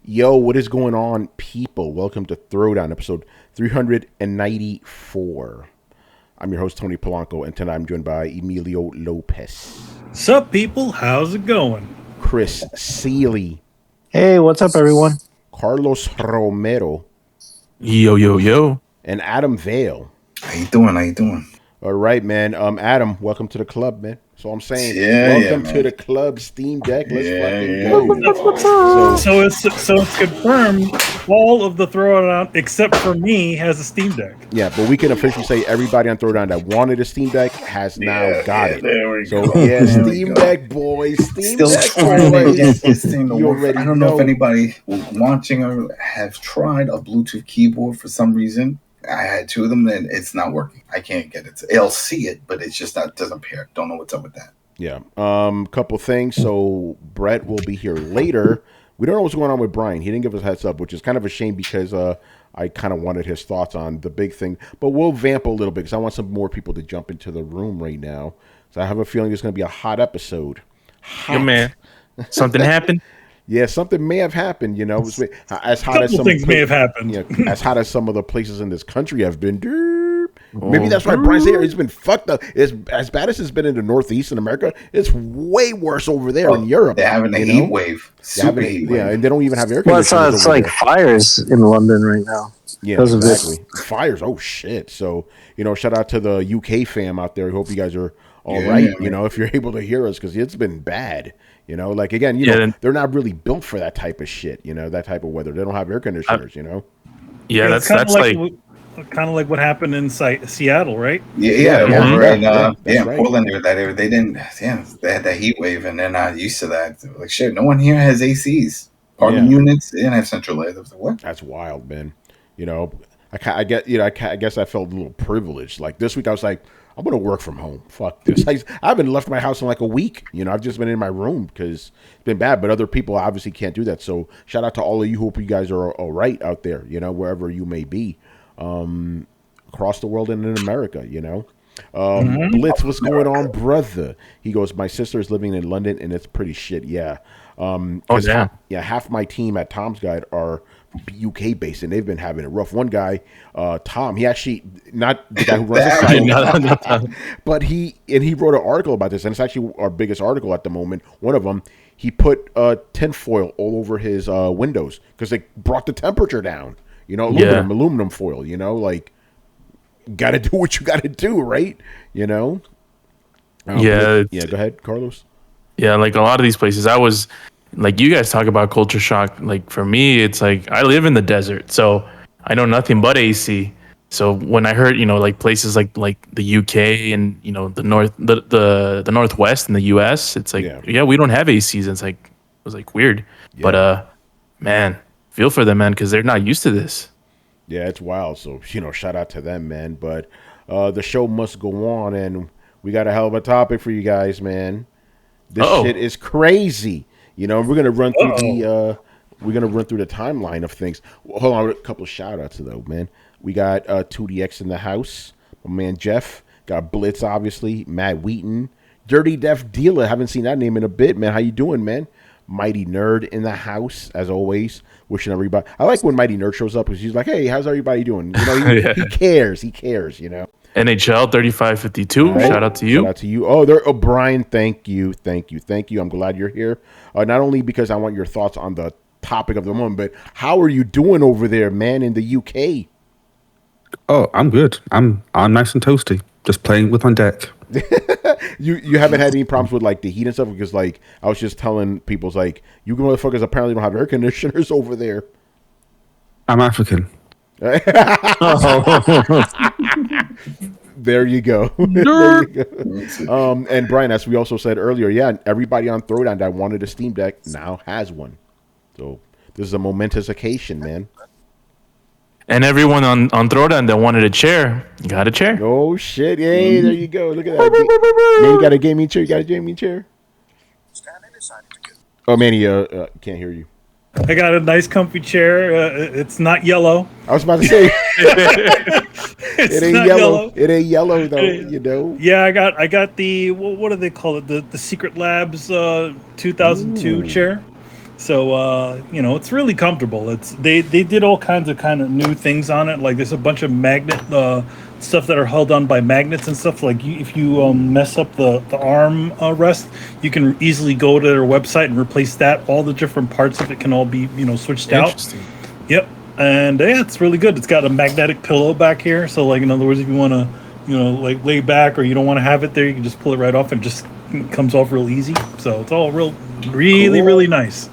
Yo, what is going on, people? Welcome to Throwdown, episode 394. I'm your host, Tony Polanco, and tonight I'm joined by Emilio Lopez. Sup, people? How's it going? Chris Seeley. Hey, what's up, everyone? Carlos Romero. Yo, yo, yo. And Adam Vale. How you doing? All right, man. Adam, welcome to the club, man. So I'm saying, welcome to the club, Steam Deck. Let's fucking go. So it's confirmed. All of the Throwdown, except for me, has a Steam Deck. Yeah, but we can officially say everybody on Throwdown that wanted a Steam Deck has now got it. There we so go. yeah, Steam Deck boys, Steam Still Deck trying to boys. get this thing to You work. already I don't know if know. anybody watching or have tried a Bluetooth keyboard for some reason. I had two of them, and it's not working. I can't get it. It'll see it, but it's just not doesn't pair. Don't know what's up with that. Yeah. Couple things. So Brett will be here later. We don't know what's going on with Brian. He didn't give us a heads up, which is kind of a shame because I kind of wanted his thoughts on the big thing. But we'll vamp a little bit because I want some more people to jump into the room right now. So I have a feeling it's going to be a hot episode. Yo, man. Something happened? Yeah, something may have happened, you know. As hot as Couple some things may have happened. Yeah, as hot as some of the places in this country have been. Maybe that's why Brian's here. It's been fucked up. It's as bad as it's been in the Northeast in America. It's way worse over there in Europe. They're having a heat wave. Super heat wave. Yeah, and they don't even have air Well, conditioners. it's like fires in London right now. Yeah, exactly. Fires. Oh shit. So shout out to the UK fam out there. I hope you guys are all right. Man. If you're able to hear us because it's been bad. Like again, they're not really built for that type of shit. That type of weather. They don't have air conditioners. Yeah, that's like kind of like what happened in Seattle, right? Yeah. Right. Portland or that area. They didn't. Yeah, they had that heat wave, and they're not used to that. Like shit, no one here has ACs. Apartment units. They didn't have central air. I was like, what? That's wild, man. I guess I felt a little privileged. Like this week, I was like, I'm gonna work from home. Fuck this. I haven't left my house in like a week. I've just been in my room because it's been bad. But other people obviously can't do that. So shout out to all of you. Hope you guys are all right out there. Wherever you may be, across the world and in America. Blitz, what's going on, brother? He goes, my sister is living in London and it's pretty shit. Yeah. Half my team at Tom's Guide are UK based and they've been having it rough. One guy, Tom, he actually not the guy who runs the site, but he wrote an article about this, and it's actually our biggest article at the moment. One of them, he put tinfoil all over his windows because they brought the temperature down. Aluminum foil. Got to do what you got to do, right? Go ahead, Carlos. Yeah, like a lot of these places, I was like, you guys talk about culture shock. Like for me, it's like I live in the desert, so I know nothing but AC. So when I heard, like places like the UK and the north, the northwest in the US, it's like we don't have ACs. It's like it was like weird, but man, feel for them, man, because they're not used to this. Yeah, it's wild. So shout out to them, man. But the show must go on, and we got a hell of a topic for you guys, man. This shit is crazy. We're gonna run through the timeline of things. Well, hold on, a couple of shout outs though, man. We got 2DX in the house. My man Jeff. Got Blitz, obviously. Matt Wheaton. Dirty Def Dealer. Haven't seen that name in a bit, man. How you doing, man? Mighty Nerd in the house, as always. Wishing everybody. I like when Mighty Nerd shows up because he's like, hey, how's everybody doing? He cares. He cares, NHL 3552. Right. Shout out to you. Shout out to you. Oh, Brian, thank you. I'm glad you're here. Not only because I want your thoughts on the topic of the moment, but how are you doing over there, man, in the UK? Oh, I'm good. I'm nice and toasty. Just playing with my deck. You haven't had any problems with like the heat and stuff because like I was just telling people, like, you motherfuckers apparently don't have air conditioners over there. I'm African. There you go. There you go. And Brian, as we also said earlier, everybody on Throwdown that wanted a Steam Deck now has one. So this is a momentous occasion, man. And everyone on Throwdown that wanted a chair, got a chair. Oh shit! Yay! There you go. Look at that. Man, you got a gaming chair. You got a gaming chair. Oh, Manny, can't hear you. I got a nice, comfy chair. It's not yellow. I was about to say it ain't yellow. It ain't yellow though. Yeah, I got the what do they call it? The Secret Labs 2002 chair. So it's really comfortable. They did all kinds of new things on it. Like there's a bunch of magnet stuff that are held on by magnets and stuff. Like if you mess up the arm rest, you can easily go to their website and replace that. All the different parts of it can all be switched out. Interesting. Yep, and yeah, it's really good. It's got a magnetic pillow back here, so like in other words, if you want to like lay back or you don't want to have it there, you can just pull it right off and just comes off real easy. So it's all really Cool. really nice.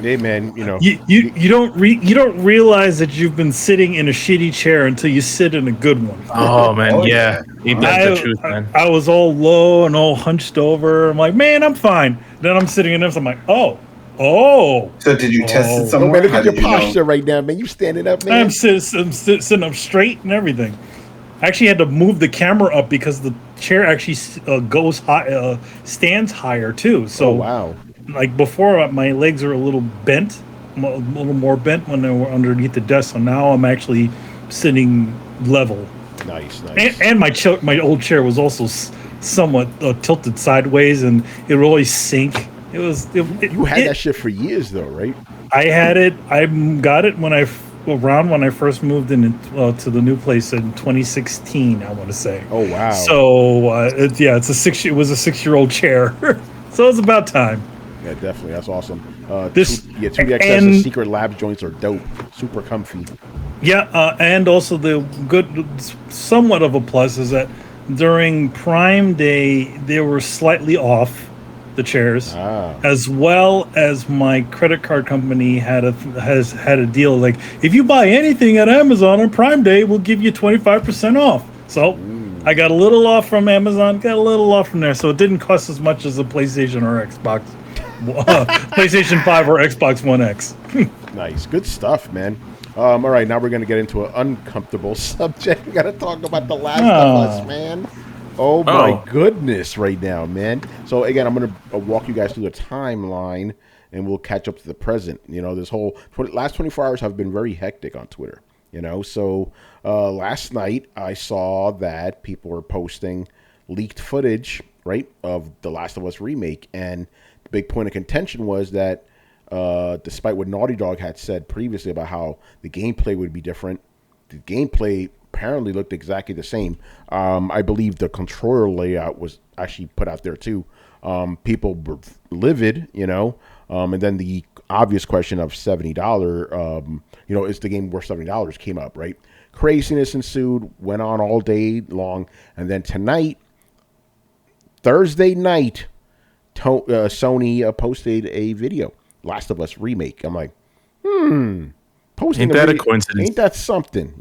Hey man, You don't realize that you've been sitting in a shitty chair until you sit in a good one. Oh man, Oh, yeah. yeah. That's the truth, man. I was all low and all hunched over. I'm like, man, I'm fine. Then I'm sitting in this. I'm like, oh. So did you test it oh man, somewhere? look How at your did you know? posture right now, man. You standing up, man. I'm sitting up straight and everything. I actually had to move the camera up because the chair actually goes high, stands higher too. So Oh wow. like before, my legs are a little bent, a little more bent when they were underneath the desk. So now I'm actually sitting level. Nice, nice. And my old chair was also somewhat tilted sideways, and it would always sink. You had that shit for years though, right? I had it. I got it when I first moved in to the new place in 2016. I want to say. Oh wow. So it was a 6-year-old chair. So it's about time. Yeah, definitely. That's awesome. This- 2DXS and- Secret Lab joints are dope. Super comfy. Yeah, and also the good, somewhat of a plus is that during Prime Day they were slightly off the chairs, as well as my credit card company has had a deal like if you buy anything at Amazon on Prime Day, we'll give you 25% off. So I got a little off from Amazon, got a little off from there, so it didn't cost as much as a PlayStation or Xbox, PlayStation 5 or Xbox One X. Nice. Good stuff, man. All right, now we're going to get into an uncomfortable subject. We got to talk about The Last of Us, man. Oh, my goodness right now, man. So, again, I'm going to walk you guys through the timeline, and we'll catch up to the present. This whole last 24 hours have been very hectic on Twitter, So, last night, I saw that people were posting leaked footage, right, of The Last of Us Remake. And the big point of contention was that despite what Naughty Dog had said previously about how the gameplay would be different, the gameplay apparently looked exactly the same. I believe the controller layout was actually put out there too. People were livid, and then the obvious question of $70, is the game worth $70 came up, right? Craziness ensued, went on all day long, and then tonight, Thursday night, Sony posted a video. Last of Us Remake. I'm like, posting Ain't that a coincidence? Ain't that something,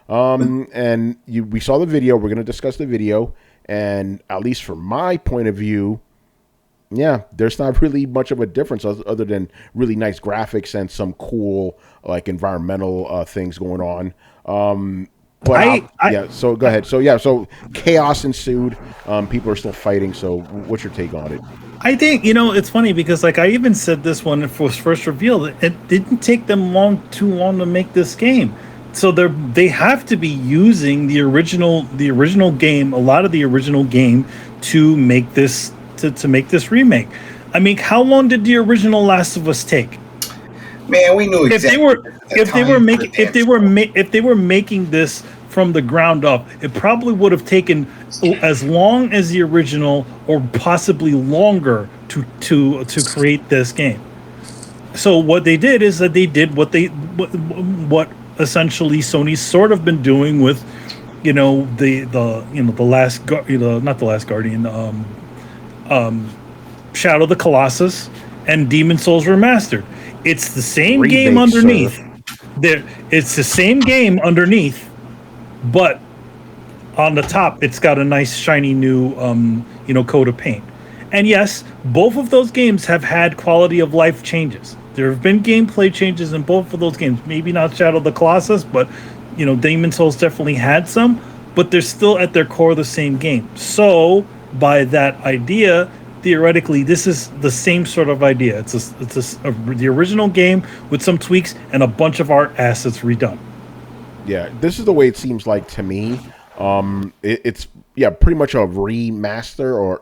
And we saw the video. We're going to discuss the video, and at least from my point of view, yeah, there's not really much of a difference other than really nice graphics and some cool like environmental things going on. So go ahead. So chaos ensued. People are still fighting. So what's your take on it? I think it's funny because like I even said this when it was first revealed, it didn't take them too long to make this game. So they have to be using the original game, a lot of the original game to make this to make this remake. I mean, how long did the original Last of Us take? Man, we knew exactly. If they were making this from the ground up, it probably would have taken as long as the original, or possibly longer, to create this game. So what they did is that they did what essentially Sony's sort of been doing with, Shadow of the Colossus and Demon Souls Remastered. It's the same game underneath. It's the same game underneath, but on the top, it's got a nice shiny new, coat of paint. And yes, both of those games have had quality of life changes. There have been gameplay changes in both of those games. Maybe not Shadow of the Colossus, but Demon Souls definitely had some. But they're still at their core the same game. So by that idea, theoretically, this is the same sort of idea. It's the original game with some tweaks and a bunch of art assets redone. Yeah, this is the way it seems like to me. It's pretty much a remaster, or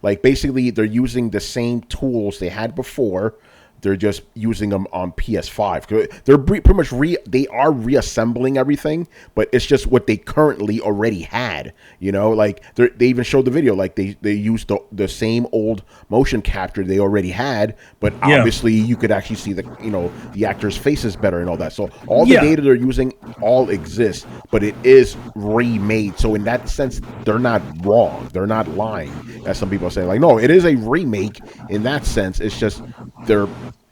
like basically they're using the same tools they had before, They're just using them on PS5. They're pretty much they are reassembling everything, but it's just what they currently already had. Like they even showed the video, like they used the same old motion capture they already had, but obviously you could actually see the actors' faces better and all that. So all the data they're using all exists, but it is remade. So in that sense, they're not wrong. They're not lying, as some people are saying. Like, no, it is a remake in that sense. It's just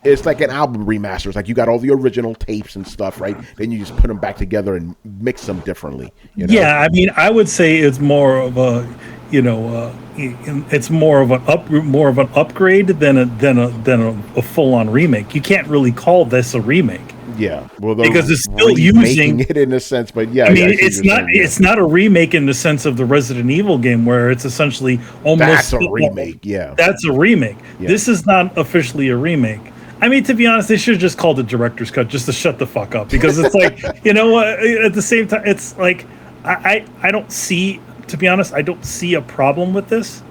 it's like an album remaster. It's like you got all the original tapes and stuff, right? Then you just put them back together and mix them differently. Yeah, I mean, I would say it's more of a, it's more of an upgrade than a full on remake. You can't really call this a remake. Yeah, well, because it's still using it in a sense, but yeah, I mean, it's not a remake in the sense of the Resident Evil game where it's essentially almost that's a remake. Yeah, that's a remake. Yeah. This is not officially a remake. I mean, to be honest, they should have just called it director's cut just to shut the fuck up, because it's like, you know what? At the same time, it's like I don't see, to be honest, I don't see a problem with this,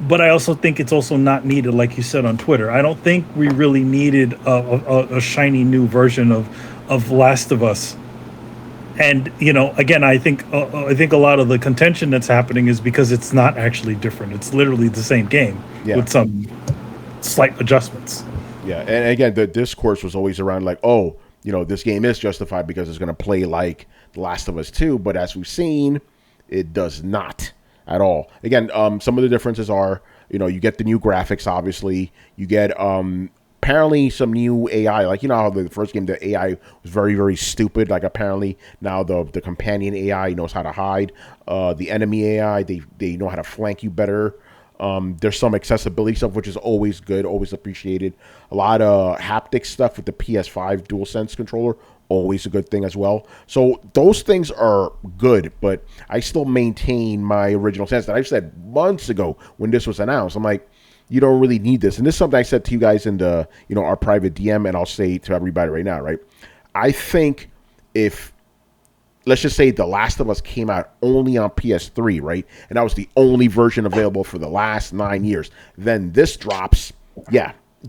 but I also think it's also not needed, like you said on Twitter. I don't think we really needed a shiny new version of Last of Us. And again, I think a lot of the contention that's happening is because it's not actually different. It's literally the same game with some slight adjustments. Yeah, and again, the discourse was always around like, oh, this game is justified because it's going to play like The Last of Us 2, but as we've seen, it does not at all. Again, some of the differences are, you get the new graphics, obviously. You get apparently some new AI. Like, how the first game, the AI was very, very stupid. Like, apparently now the companion AI knows how to hide. The enemy AI, they know how to flank you better. There's some accessibility stuff, which is always good, always appreciated. A lot of haptic stuff with the PS5 DualSense controller, always a good thing as well. So those things are good, but I still maintain my original stance that I've said months ago when this was announced. I'm like, you don't really need this. And this is something I said to you guys in the, our private DM, and I'll say to everybody right now, right? I think if, let's just say The Last of Us came out only on PS3, right? And that was the only version available for the last 9 years. Then this drops,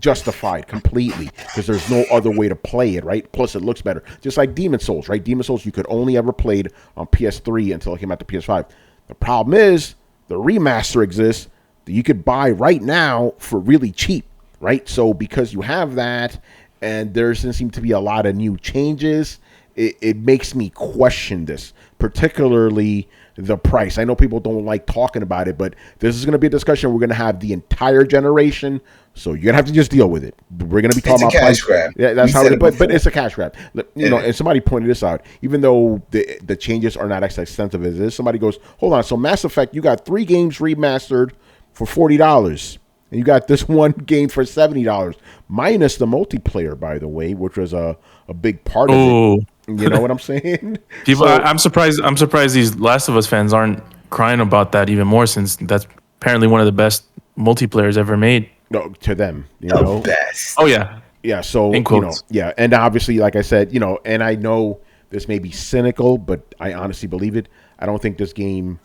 justified completely, because there's no other way to play it, right? Plus, it looks better. Just like Demon Souls, right? Demon Souls, you could only ever play it on PS3 until it came out to PS5. The problem is, the remaster exists that you could buy right now for really cheap, right? So because you have that, and there doesn't seem to be a lot of new changes, it makes me question this, particularly the price. I know people don't like talking about it, but this is going to be a discussion we're going to have the entire generation, so you're going to have to just deal with it. We're going to be talking about cash grab. Yeah, that's how it, but it's a cash grab. And somebody pointed this out. Even though the changes are not as extensive as this, somebody goes, hold on, so Mass Effect, you got 3 games remastered for $40. And you got this one game for $70, minus the multiplayer, by the way, which was a big part of it. You know what I'm saying? People, I'm surprised. I'm surprised these Last of Us fans aren't crying about that even more, since that's apparently one of the best multiplayers ever made. No, to them, the best. Oh yeah, yeah. So and obviously, like I said, and I know this may be cynical, but I honestly believe it. I don't think this game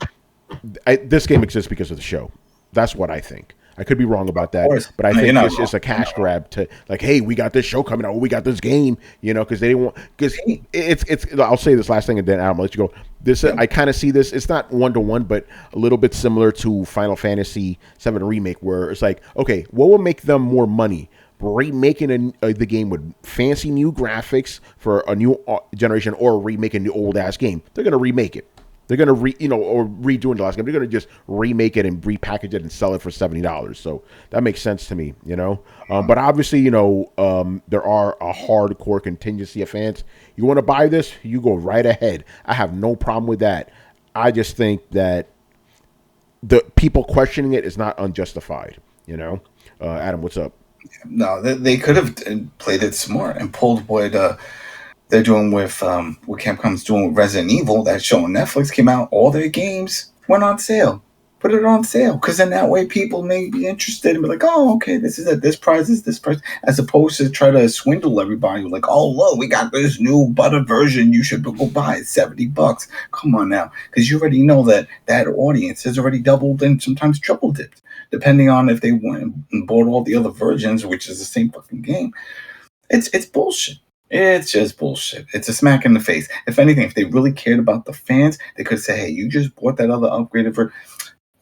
exists because of the show. That's what I think. I could be wrong about that, but I think it's just a cash grab to like, hey, we got this show coming out, we got this game, because they didn't want, because it's. I'll say this last thing and then Adam, I'll let you go. This I kind of see this. It's not 1-to-1, but a little bit similar to Final Fantasy VII Remake, where it's like, okay, what will make them more money? Remaking the game with fancy new graphics for a new generation, or remaking the old ass game? They're gonna remake it. They're going to or redoing the last game. They're going to just remake it and repackage it and sell it for $70. So that makes sense to me, But obviously, there are a hardcore contingency of fans. You want to buy this, you go right ahead. I have no problem with that. I just think that the people questioning it is not unjustified, Adam, what's up? No, they could have played it smart and pulled what they're doing with what Capcom's doing with Resident Evil. That show on Netflix came out. All their games went on sale. Put it on sale, because then that way people may be interested and be like, oh, okay, this is it. This price is this price, as opposed to try to swindle everybody like, oh, look, we got this new butter version. You should go buy it, $70. Come on now, because you already know that audience has already doubled and sometimes triple dipped, depending on if they went and bought all the other versions, which is the same fucking game. It's bullshit. It's just bullshit. It's a smack in the face. If anything, if they really cared about the fans, they could say, hey, you just bought that other upgraded version.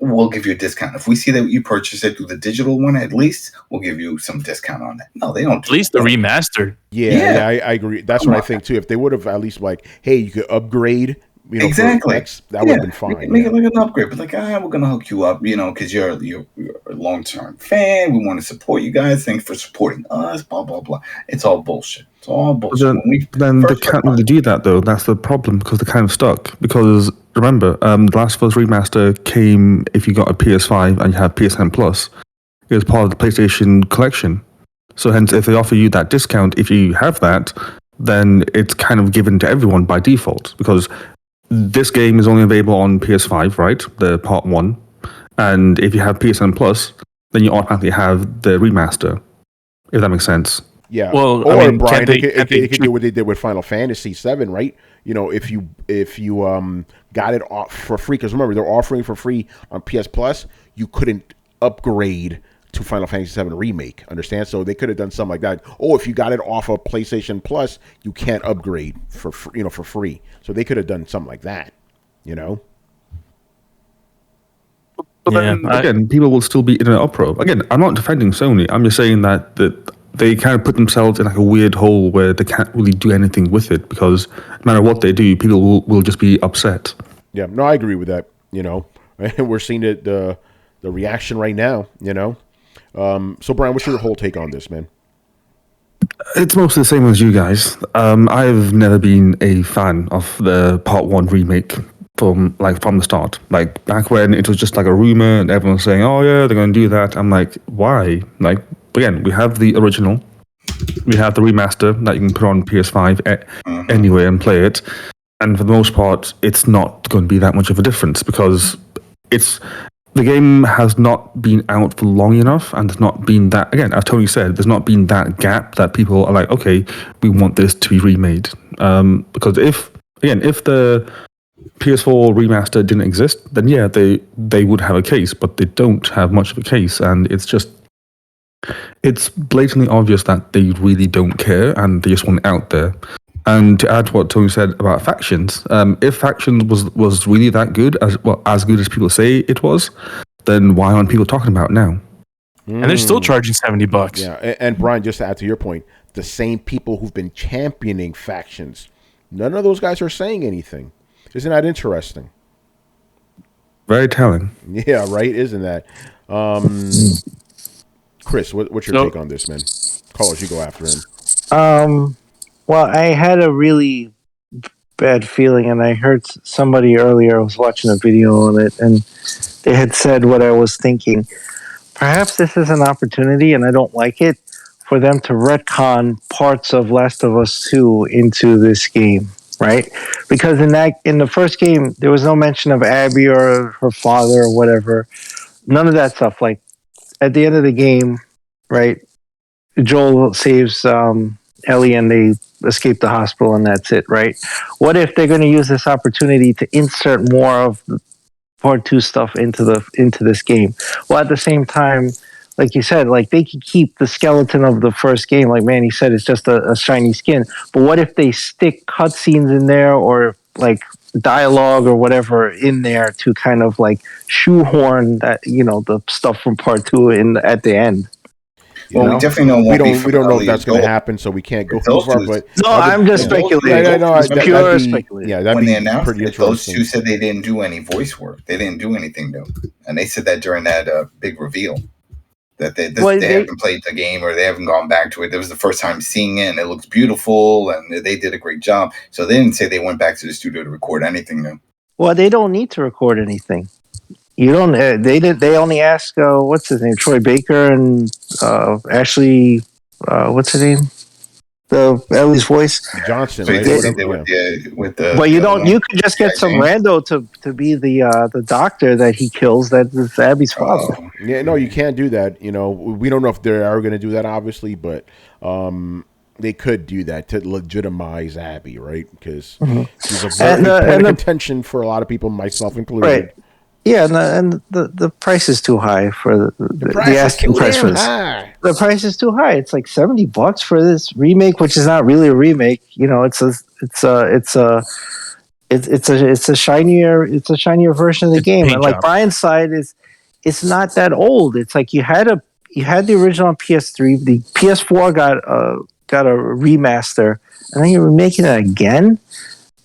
We'll give you a discount. If we see that you purchase it through the digital one, at least we'll give you some discount on that. No, they don't. At least the remastered. Yeah, I agree. That's what I think too. If they would have at least like, hey, you could upgrade. Exactly. That would have been fine. Make it like an upgrade, but like, we're gonna hook you up, because you're a long-term fan. We want to support you guys. Thanks for supporting us. Blah blah blah. It's all bullshit. It's all bullshit. Then they can't really do that though. That's the problem, because they're kind of stuck. Because remember, The Last of Us Remaster came if you got a PS5 and you have PSN Plus. It was part of the PlayStation Collection. So hence, if they offer you that discount, if you have that, then it's kind of given to everyone by default, because this game is only available on PS5, right? The part 1. And if you have PSN Plus, then you automatically have the remaster, if that makes sense. Yeah. Well, Brian, they could do what they did with Final Fantasy VII, right? If you got it off for free, because remember, they're offering for free on PS Plus, you couldn't upgrade to Final Fantasy VII Remake, understand? So they could have done something like that. Oh, if you got it off of PlayStation Plus, you can't upgrade for free. So they could have done something like that, But then, again, people will still be in an uproar. Again, I'm not defending Sony. I'm just saying that they kind of put themselves in like a weird hole where they can't really do anything with it, because no matter what they do, people will just be upset. Yeah, no, I agree with that. We're seeing the reaction right now. So Brian, what's your whole take on this, man? It's mostly the same as you guys. I've never been a fan of the Part 1 remake from the start. Like, back when it was just like a rumor and everyone was saying, oh yeah, they're going to do that. I'm like, why? Like, again, we have the original. We have the remaster that you can put on PS5 anyway and play it. And for the most part, it's not going to be that much of a difference, because the game has not been out for long enough, and there's not been that, again, as Tony said, there's not been that gap that people are like, okay, we want this to be remade. Because if the PS4 remaster didn't exist, then yeah, they would have a case, but they don't have much of a case, and it's blatantly obvious that they really don't care, and they just want it out there. And to add to what Tony said about Factions, if Factions was really that good, as good as people say it was, then why aren't people talking about it now? And they're still charging $70. Yeah, and Brian, just to add to your point, the same people who've been championing Factions, none of those guys are saying anything. Isn't that interesting? Very telling. Yeah, right. Isn't that? Chris, what's your take on this, man? Carlos, you go after him. Well, I had a really bad feeling, and I heard somebody earlier, I was watching a video on it, and they had said what I was thinking. Perhaps this is an opportunity, and I don't like it, for them to retcon parts of Last of Us 2 into this game, right? Because in the first game, there was no mention of Abby or her father or whatever. None of that stuff. Like, at the end of the game, right, Joel saves Ellie and they escape the hospital, and that's it, right? What if they're going to use this opportunity to insert more of the Part 2 stuff into this game? Well, at the same time, like you said, like, they could keep the skeleton of the first game. Like Manny said, it's just a shiny skin. But what if they stick cutscenes in there, or like dialogue or whatever in there, to kind of like shoehorn that, the stuff from Part 2 at the end? Well, we definitely know we don't know if that's going to happen, so we can't go too far. But no, I'm just speculating. Pure speculation. Yeah, that'd when be they announced pretty it, those interesting. two said they didn't do any voice work. They didn't do anything new, and they said that during that big reveal, that they haven't played the game, or they haven't gone back to it. It was the first time seeing it, and it looks beautiful, and they did a great job. So they didn't say they went back to the studio to record anything new. Well, they don't need to record anything. You don't. They only ask what's his name, Troy Baker, and Ashley. What's her name? the Ellie's voice. Johnson, So right? they Whatever, did with the. But you the other don't. one. You could just get some James. rando to be the doctor that he kills. That is Abby's father. Yeah, no, you can't do that. You know, we don't know if they are going to do that, obviously, but they could do that to legitimize Abby, right? Because she's a very point of contention for a lot of people, myself included. Right. Yeah, and the price is too high for the asking price for this. High. The price is too high. It's like $70 for this remake, which is not really a remake. You know, it's a shinier version of the game. And like Brian's side is, it's not that old. It's like you had the original on PS3. The PS4 got a remaster, and then you're remaking it again,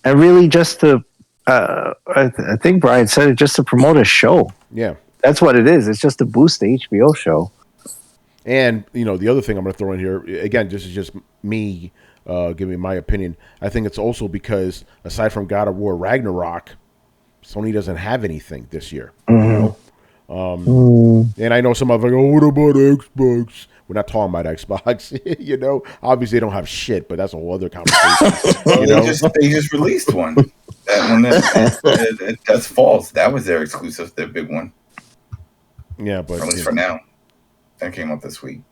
and really just to. I think Brian said it just to promote a show. Yeah, that's what it is. It's just to boost the HBO show. And you know, the other thing I'm going to throw in here again, this is just me giving my opinion. I think it's also because aside from God of War Ragnarok, Sony doesn't have anything this year. You know? And I know some of them go, "What about Xbox?" We're not talking about Xbox, you know. Obviously, they don't have shit, but that's a whole other conversation. You know? They just released one. That one that's false. That was their exclusive, their big one. Yeah, but at least for now, that came up this week.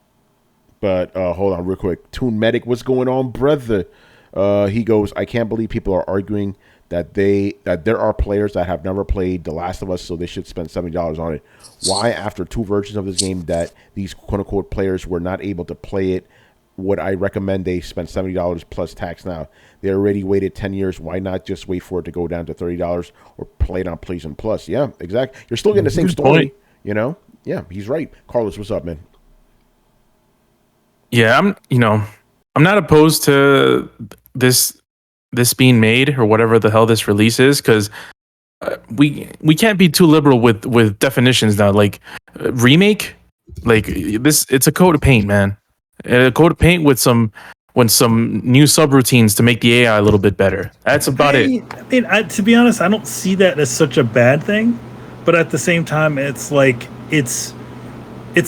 But hold on, real quick. Toon Medic, what's going on, brother? He goes, I can't believe people are arguing that there are players that have never played The Last of Us, so they should spend $70 on it. Why, after 2 versions of this game, that these quote-unquote players were not able to play it, would I recommend they spend $70 plus tax now? They already waited 10 years. Why not just wait for it to go down to $30 or play it on PlayStation Plus? Yeah, exactly. You're still getting the same story, you know? Yeah, he's right. Carlos, what's up, man? Yeah, I'm not opposed to this being made or whatever the hell this release is, because we can't be too liberal with definitions now. Like remake, like this, it's a coat of paint, man. A coat of paint with some new subroutines to make the AI a little bit better. That's about it. I mean, to be honest, I don't see that as such a bad thing, but at the same time, it's like it's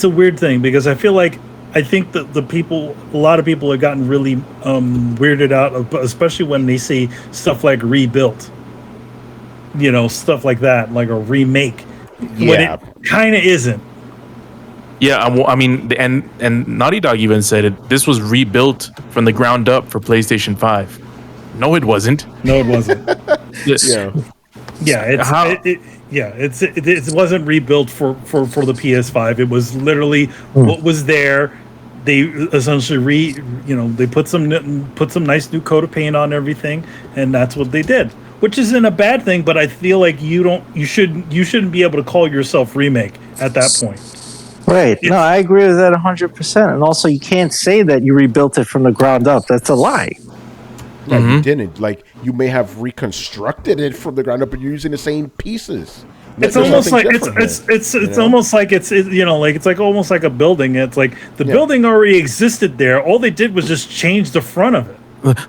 a weird thing, because I think that a lot of people have gotten really weirded out, especially when they see stuff like rebuilt, you know, stuff like that, like a remake. Yeah, when it kind of isn't. Yeah, I mean, and Naughty Dog even said it. This was rebuilt from the ground up for PlayStation 5. No, it wasn't. No, it wasn't. It wasn't rebuilt for the PS5. It was literally what was there. They essentially they put some nice new coat of paint on everything, and that's what they did. Which isn't a bad thing, but I feel like you shouldn't be able to call yourself remake at that point. Right. No, I agree with that 100%. And also, you can't say that you rebuilt it from the ground up. That's a lie. No, you didn't. Like, you may have reconstructed it from the ground up, but you're using the same pieces. It's almost like it's almost like it's almost like a building. It's like the building already existed there. All they did was just change the front of it.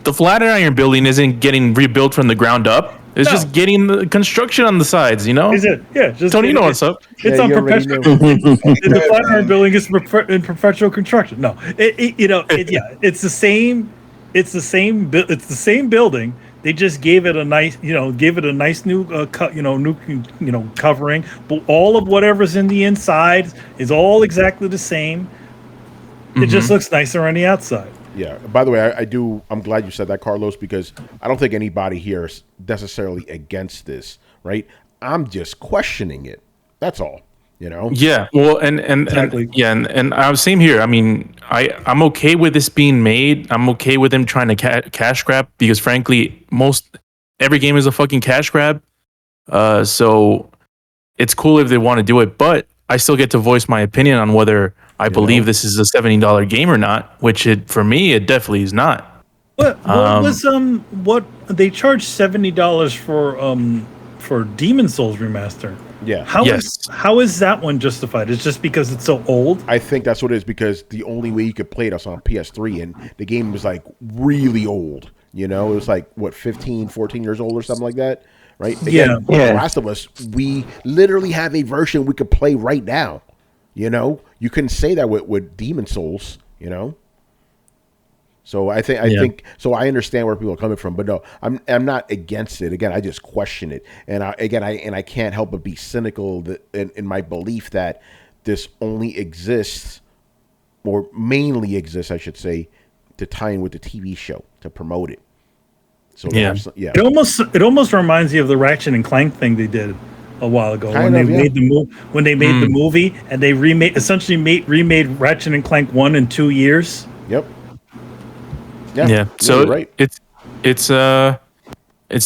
The Flatiron building isn't getting rebuilt from the ground up. It's just getting the construction on the sides, you know? Is it? Yeah. Tony, you know what's up. It's on perpetual. The Flatiron building is in perpetual construction. No, it's the same. It's the same building. They just gave it a nice, new covering. But all of whatever's in the inside is all exactly the same. It just looks nicer on the outside. Yeah. By the way, I'm glad you said that, Carlos, because I don't think anybody here is necessarily against this, right? I'm just questioning it. That's all. You know? Yeah. Well, and I was same here. I mean, I'm okay with this being made. I'm okay with them trying to cash grab, because frankly, every game is a fucking cash grab. So it's cool if they want to do it, but I still get to voice my opinion on whether I believe this is a $70 game or not, which for me it definitely is not. What they charged $70 for Demon Souls Remaster? Yeah. How is that one justified? It's just because it's so old? I think that's what it is, because the only way you could play it was on PS3, and the game was like really old. You know, it was like 14 years old or something like that, right? Again, The Last of Us, we literally have a version we could play right now. You know, you couldn't say that with Demon Souls. You know. So I think so. I understand where people are coming from, but no, I'm not against it. Again, I just question it, and I can't help but be cynical in my belief that this only exists, or mainly exists, I should say, to tie in with the TV show to promote it. So yeah. It almost reminds me of the Ratchet and Clank thing they did a while ago when they made the movie and they remade Ratchet and Clank 1 in 2 years. Yep. Yeah. So right. It's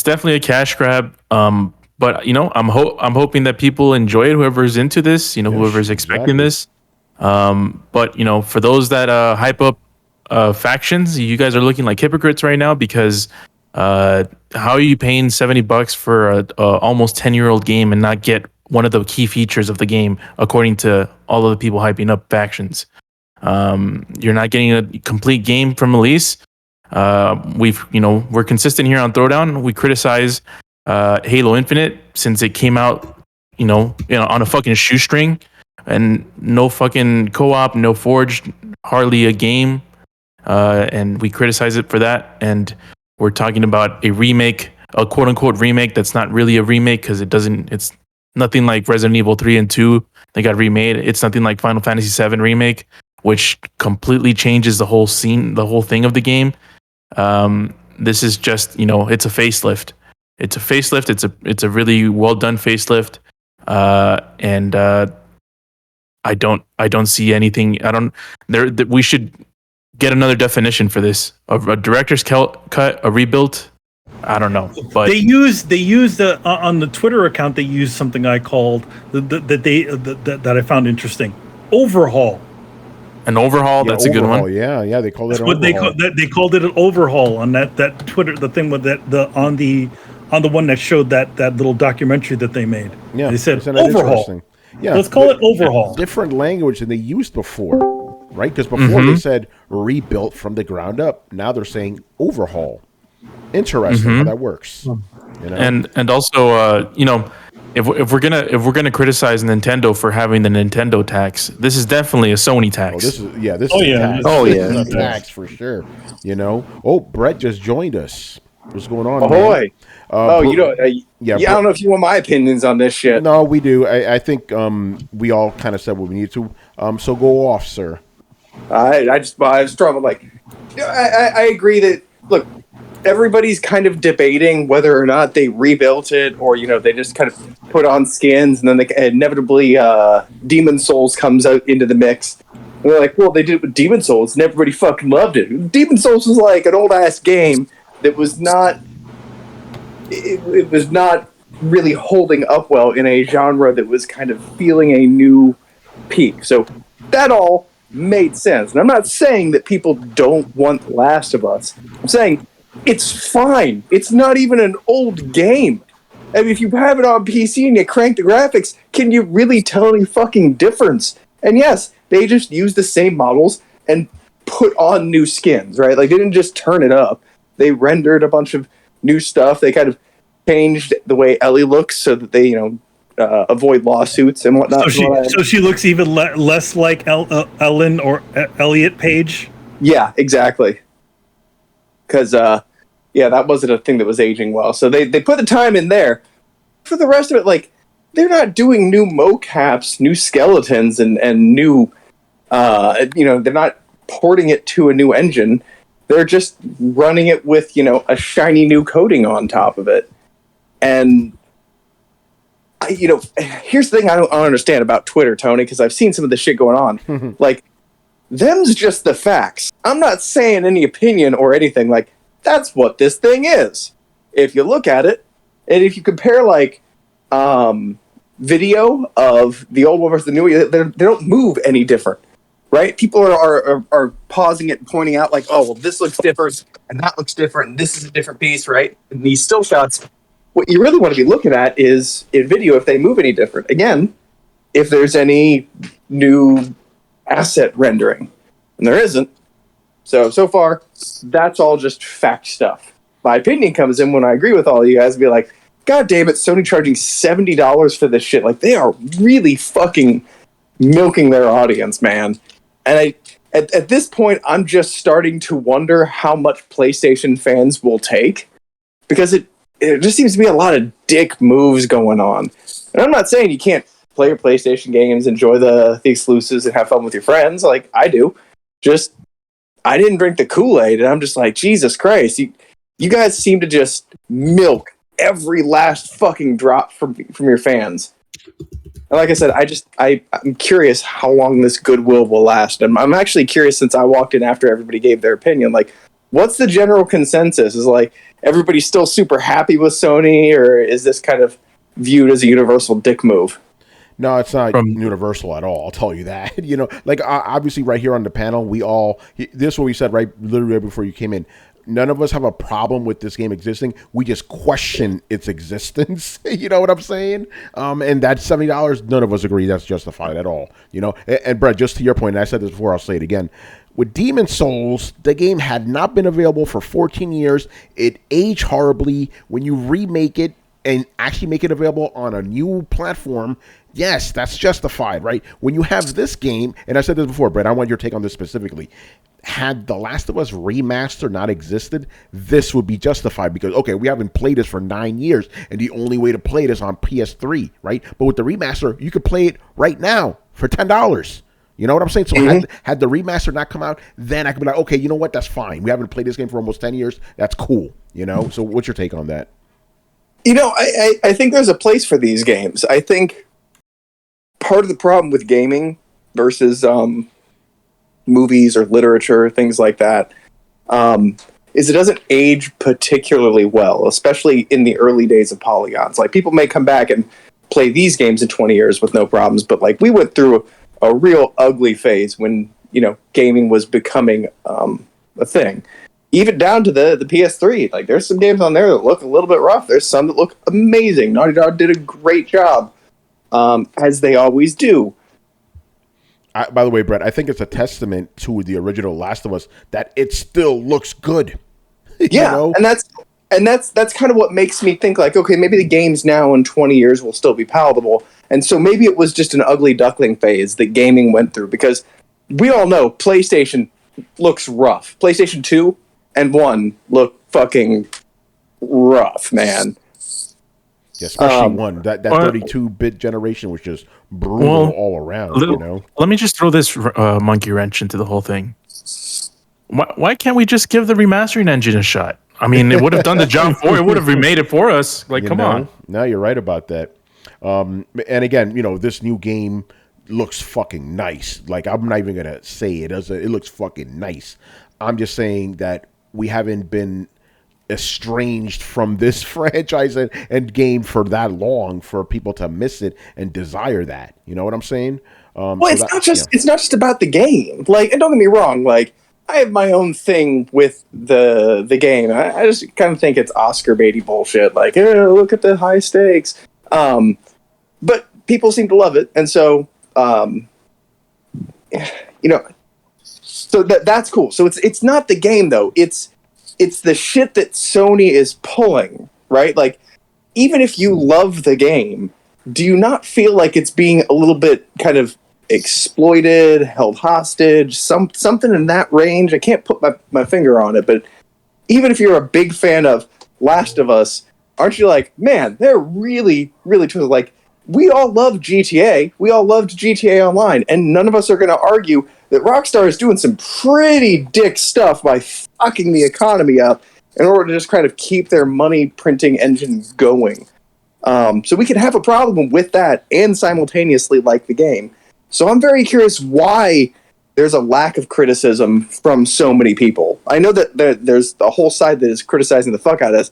definitely a cash grab. But I'm hoping that people enjoy it. Whoever's into this, whoever's expecting this. But for those that hype up factions, you guys are looking like hypocrites right now because how are you paying $70 for a almost 10-year-old game and not get one of the key features of the game according to all of the people hyping up factions? You're not getting a complete game from release. We're consistent here on Throwdown. We criticize Halo Infinite since it came out, on a fucking shoestring and no fucking co-op, no forged, hardly a game. And we criticize it for that. And we're talking about a remake, a quote unquote remake that's not really a remake because it's nothing like Resident Evil 3 and 2. They got remade. It's nothing like Final Fantasy 7 remake, which completely changes the whole scene, the whole thing of the game. This is just, it's a facelift. It's a facelift. It's a really well done facelift. And I don't see anything. We should get another definition for this. A director's cut, a rebuild. I don't know, but they used on the Twitter account. They used something I called that I found interesting. Overhaul. An overhaul. That's a good one. Yeah. They called it. They called it an overhaul on that Twitter. The thing with on the one that showed that little documentary that they made. Yeah, they said overhaul. Yeah, let's call it overhaul. Different language than they used before, right? Because before they said rebuilt from the ground up. Now they're saying overhaul. Interesting how that works. And also, if we're gonna criticize Nintendo for having the Nintendo tax, this is definitely a Sony tax. This is a tax for sure. Brett just joined us. What's going on? Ahoy! I don't know if you want my opinions on this shit. No, we do. I think we all kind of said what we need to. So go off, sir. I struggle. I agree that look, everybody's kind of debating whether or not they rebuilt it or they just kind of put on skins and then inevitably Demon Souls comes out into the mix. And they're like, well, they did it with Demon Souls and everybody fucking loved it. Demon Souls was like an old ass game that was not. It was not really holding up well in a genre that was kind of feeling a new peak. So that all made sense. And I'm not saying that people don't want Last of Us. I'm saying it's fine. It's not even an old game. I mean, if you have it on PC and you crank the graphics, can you really tell any fucking difference? And yes, they just used the same models and put on new skins, right? Like, they didn't just turn it up. They rendered a bunch of new stuff. They kind of changed the way Ellie looks so that they, avoid lawsuits and whatnot. So she looks even less like Ellen or Elliot Page? Yeah, exactly. Because, that wasn't a thing that was aging well. So they put the time in there. For the rest of it, they're not doing new mocaps, new skeletons, and new, they're not porting it to a new engine. They're just running it with, a shiny new coating on top of it. And, here's the thing I don't understand about Twitter, Tony, because I've seen some of the shit going on. Them's just the facts. I'm not saying any opinion or anything. That's what this thing is. If you look at it, and if you compare, video of the old one versus the new one, they don't move any different. Right? People are pausing it and pointing out this looks different and that looks different and this is a different piece, right? And these still shots, what you really want to be looking at is in video if they move any different. Again, if there's any new asset rendering. And there isn't. So far, that's all just fact stuff. My opinion comes in when I agree with all of you guys and be like, God damn it, Sony charging $70 for this shit. They are really fucking milking their audience, man. And at this point, I'm just starting to wonder how much PlayStation fans will take, because it just seems to be a lot of dick moves going on. And I'm not saying you can't play your PlayStation games, enjoy the exclusives, and have fun with your friends like I do. Just, I didn't drink the Kool-Aid, and I'm just like, Jesus Christ, you guys seem to just milk every last fucking drop from your fans. And like I said, I'm curious how long this goodwill will last. And I'm actually curious, since I walked in after everybody gave their opinion, like, what's the general consensus? Is like everybody still super happy with Sony, or is this kind of viewed as a universal dick move? No, it's not universal at all. I'll tell you that. You know, like obviously, right here on the panel, this is what we said right literally right before you came in. None of us have a problem with this game existing. We just question its existence. You know what I'm saying? And that $70, none of us agree that's justified at all. You know, and Brett, just to your point, and I said this before, I'll say it again. With Demon Souls, the game had not been available for 14 years. It aged horribly. When you remake it and actually make it available on a new platform, yes, that's justified, right? When you have this game, and I said this before, Brett, I want your take on this specifically. Had The Last of Us Remaster not existed, this would be justified because, okay, we haven't played this for 9 years, and the only way to play it is on PS3, right? But with the remaster, you could play it right now for $10. You know what I'm saying? So had the remaster not come out, then I could be like, okay, you know what? That's fine. We haven't played this game for almost 10 years. That's cool. You know? So what's your take on that? You know, I think there's a place for these games. I think part of the problem with gaming versus movies or literature, things like that, is it doesn't age particularly well, especially in the early days of polygons. Like, people may come back and play these games in 20 years with no problems, but like, we went through a real ugly phase when, you know, gaming was becoming a thing. Even down to the PS3, like, there's some games on there that look a little bit rough. There's some that look amazing. Naughty Dog did a great job, as they always do. By the way, Brett, I think it's a testament to the original Last of Us that it still looks good. Yeah, you know? and that's kind of what makes me think, like, okay, maybe the games now in 20 years will still be palatable. And so maybe it was just an ugly duckling phase that gaming went through, because we all know PlayStation looks rough. PlayStation 2 and 1 look fucking rough, man. Yeah, especially one. That 32-bit generation was just brutal all around, you know? Let me just throw this monkey wrench into the whole thing. Why can't we just give the remastering engine a shot? I mean, it would have done the job for it. Would have remade it for us. Like, come on. No, you're right about that. And again, you know, this new game looks fucking nice. Like, I'm not even going to say it. It looks fucking nice. I'm just saying that we haven't been estranged from this franchise and game for that long for people to miss it and desire that. You know what I'm saying? Well, it's not just about the game. Like, and don't get me wrong, like, I have my own thing with the game. I just kind of think it's Oscar baity bullshit. Like, look at the high stakes. But people seem to love it, and so you know, so that's cool. So it's not the game though. It's the shit that Sony is pulling, right? Like, even if you love the game, do you not feel like it's being a little bit kind of exploited, held hostage, something in that range? I can't put my finger on it, but even if you're a big fan of Last of Us, aren't you like, man, they're really, really true. Like, we all loved GTA. We all loved GTA Online, and none of us are going to argue that Rockstar is doing some pretty dick stuff by fucking the economy up in order to just kind of keep their money printing engine going. So we can have a problem with that and simultaneously like the game. So I'm very curious why there's a lack of criticism from so many people. I know that there's a whole side that is criticizing the fuck out of us,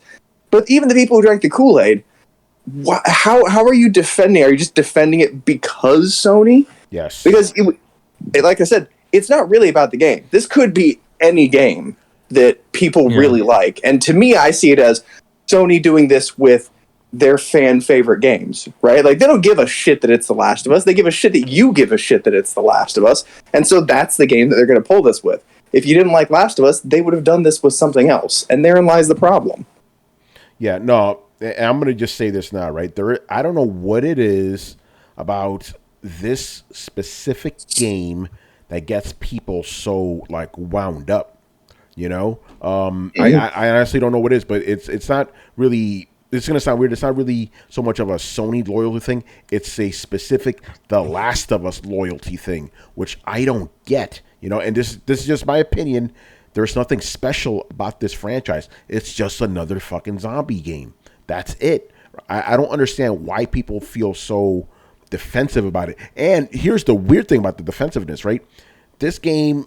but even the people who drank the Kool-Aid, how are you defending? Are you just defending it because Sony? Yes. Because, like I said, it's not really about the game. This could be any game that people really like. And to me, I see it as Sony doing this with their fan favorite games, right? Like, they don't give a shit that it's The Last of Us. They give a shit that you give a shit that it's The Last of Us. And so that's the game that they're going to pull this with. If you didn't like Last of Us, they would have done this with something else. And therein lies the problem. Yeah, no, I'm going to just say this now, right? I don't know what it is about this specific game that gets people so like wound up. You know, I honestly don't know what it is, but it's not really. It's gonna sound weird. It's not really so much of a Sony loyalty thing. It's a specific The Last of Us loyalty thing, which I don't get. You know, and this is just my opinion. There's nothing special about this franchise. It's just another fucking zombie game. That's it. I don't understand why people feel so defensive about it. And here's the weird thing about the defensiveness, right? This game,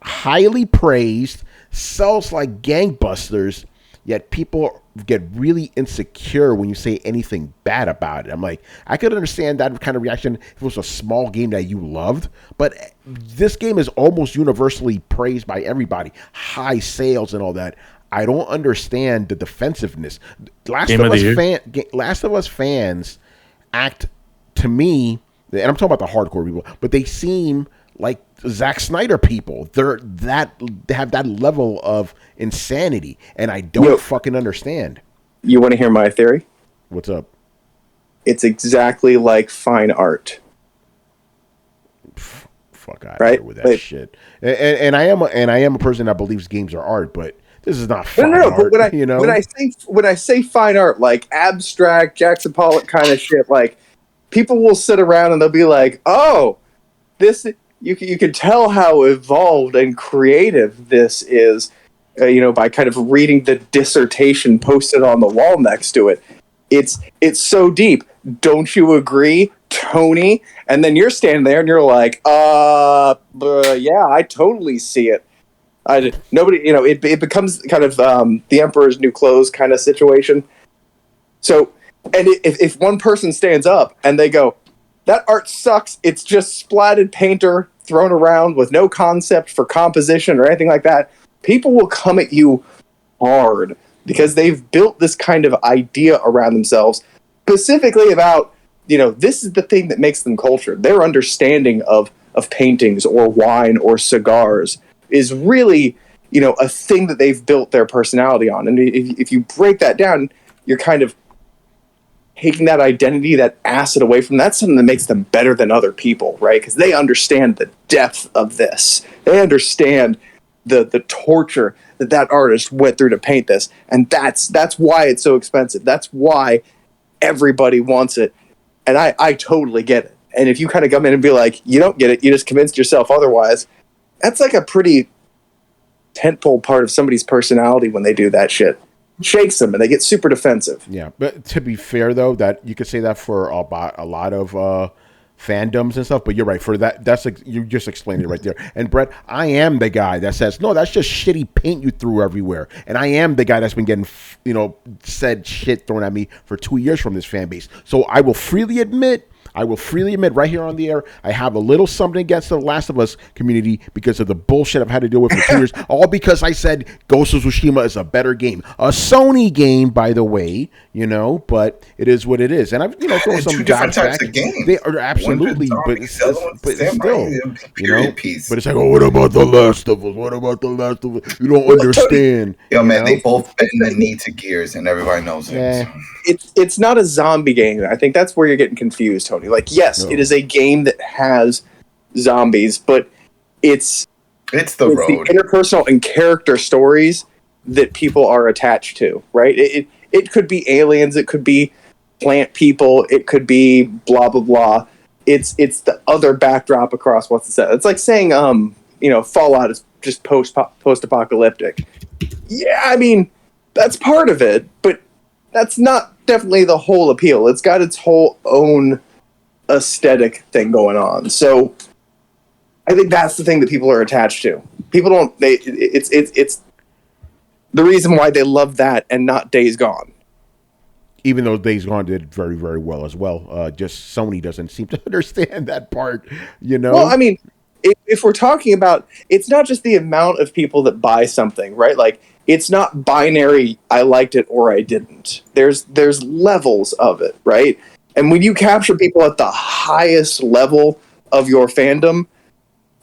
highly praised, sells like gangbusters, yet people get really insecure when you say anything bad about it. I'm like, I could understand that kind of reaction if it was a small game that you loved, but this game is almost universally praised by everybody. High sales and all that. I don't understand the defensiveness. Last of Us fans act, to me, and I'm talking about the hardcore people, but they seem like Zack Snyder people. They have that level of insanity, and I don't fucking understand. You want to hear my theory? What's up? It's exactly like fine art. Fuck out of here with that shit. And I am a person that believes games are art, but this is not fine art. But when I say fine art, like abstract Jackson Pollock kind of shit, like people will sit around and they'll be like, "Oh, this." You can tell how evolved and creative this is, by kind of reading the dissertation posted on the wall next to it. It's so deep. Don't you agree, Tony? And then you're standing there and you're like, yeah, I totally see it. Nobody, it becomes kind of the Emperor's New Clothes kind of situation. So, and if one person stands up and they go, that art sucks, it's just splatted painter thrown around with no concept for composition or anything like that, people will come at you hard because they've built this kind of idea around themselves specifically about, this is the thing that makes them cultured. Their understanding of paintings or wine or cigars is really, a thing that they've built their personality on. And if you break that down, you're kind of taking that identity, that acid away from them. That's something that makes them better than other people, right? Because they understand the depth of this. They understand the torture that artist went through to paint this. And that's why it's so expensive. That's why everybody wants it. And I totally get it. And if you kind of come in and be like, you don't get it, you just convinced yourself otherwise, that's like a pretty tentpole part of somebody's personality when they do that shit. Shakes them and they get super defensive. Yeah, but to be fair though, that you could say that for a lot of fandoms and stuff. But you're right, for that's you just explained it right there. And Brett, I am the guy that says no, that's just shitty paint you threw everywhere. And I am the guy that's been getting said shit thrown at me for 2 years from this fan base. So I will freely admit right here on the air, I have a little something against the Last of Us community because of the bullshit I've had to deal with for 2 years. All because I said Ghost of Tsushima is a better game. A Sony game, by the way, but it is what it is. And I've, thrown some two different types back. of games. They are absolutely, but still, but piece. But it's like, oh, what about The Last of Us? What about The Last of Us? You don't understand. Man, they both bend the knee to Gears, and everybody knows it. It's not a zombie game. I think that's where you're getting confused, Tony. Like, yes, it is a game that has zombies, but it's the interpersonal and character stories that people are attached to, right? It could be aliens, it could be plant people, it could be blah blah blah. It's the other backdrop across what's set. It's like saying Fallout is just post apocalyptic. Yeah, I mean that's part of it, but that's not definitely the whole appeal. It's got its whole own aesthetic thing going on. So I think that's the thing that people are attached to. People don't. It's the reason why they love that and not Days Gone. Even though Days Gone did very, very well as well. Just Sony doesn't seem to understand that part. Well, I mean, if we're talking about, it's not just the amount of people that buy something, right? Like, it's not binary, I liked it or I didn't. There's levels of it, right? And when you capture people at the highest level of your fandom,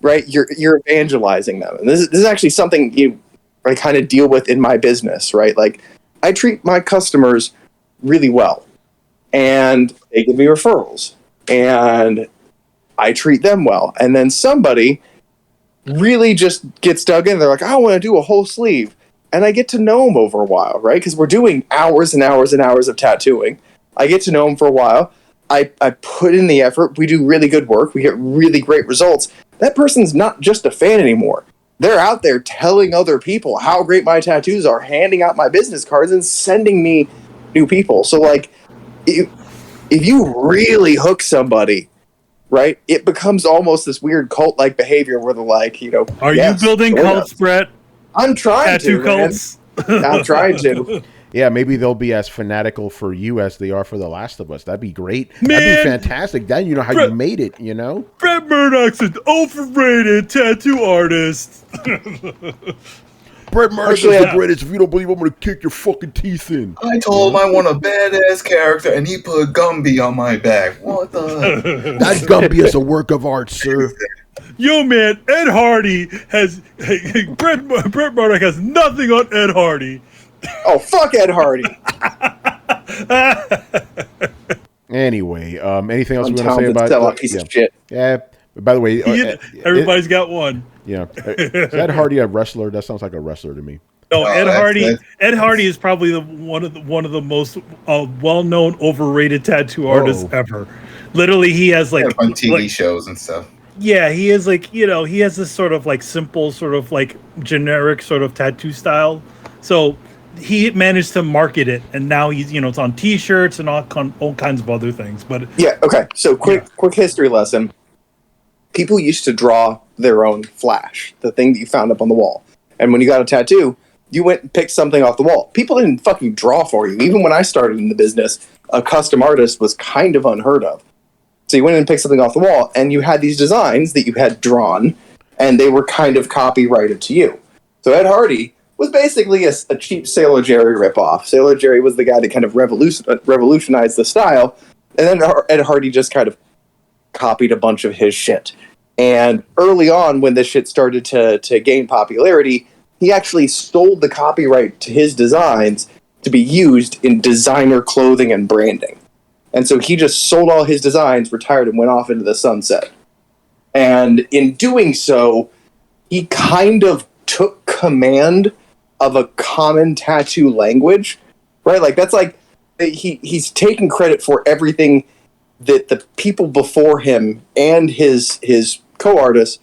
right, you're evangelizing them. And this is actually something I kind of deal with in my business, right? Like, I treat my customers really well. And they give me referrals. And I treat them well. And then somebody really just gets dug in. They're like, I want to do a whole sleeve. And I get to know them over a while, right? Because we're doing hours and hours and hours of tattooing. I get to know them for a while. I put in the effort. We do really good work. We get really great results. That person's not just a fan anymore. They're out there telling other people how great my tattoos are, handing out my business cards and sending me new people. So, like, if you really hook somebody, right, it becomes almost this weird cult-like behavior where they're like, you know, are you building cults, Brett? I'm trying Tattoo to, cults. I'm trying to. Yeah, maybe they'll be as fanatical for you as they are for The Last of Us. That'd be great. Man, that'd be fantastic. Then you know how you made it, you know? Brett Murdoch's an overrated tattoo artist. Brett Murdoch is the greatest. If you don't believe, I'm going to kick your fucking teeth in. I told him I want a badass character, and he put Gumby on my back. What the? That Gumby is a work of art, sir. Yo, man, Ed Hardy has... Brett Murdoch has nothing on Ed Hardy. Oh, fuck Ed Hardy. Anyway, anything else we want to say about sell a piece of shit. Yeah. By the way, everybody's got one. Yeah. Is Ed Hardy a wrestler? That sounds like a wrestler to me. No, Ed Hardy. Ed Hardy is probably one of the most well-known overrated tattoo artists ever. Literally, he has like on TV shows and stuff. Yeah, he is like, you know, he has this sort of like simple, sort of like generic sort of tattoo style. So he managed to market it, and now he's, you know, it's on T-shirts and all kinds of other things. But yeah, okay. So quick history lesson. People used to draw their own flash, the thing that you found up on the wall. And when you got a tattoo, you went and picked something off the wall. People didn't fucking draw for you. Even when I started in the business, a custom artist was kind of unheard of. So you went and picked something off the wall, and you had these designs that you had drawn, and they were kind of copyrighted to you. So Ed Hardy was basically a cheap Sailor Jerry ripoff. Sailor Jerry was the guy that kind of revolutionized the style, and then Ed Hardy just kind of copied a bunch of his shit. And early on, when this shit started to gain popularity, he actually sold the copyright to his designs to be used in designer clothing and branding. And so he just sold all his designs, retired, and went off into the sunset. And in doing so, he kind of took command of a common tattoo language, right? Like, that's like, he's taking credit for everything that the people before him and his co-artists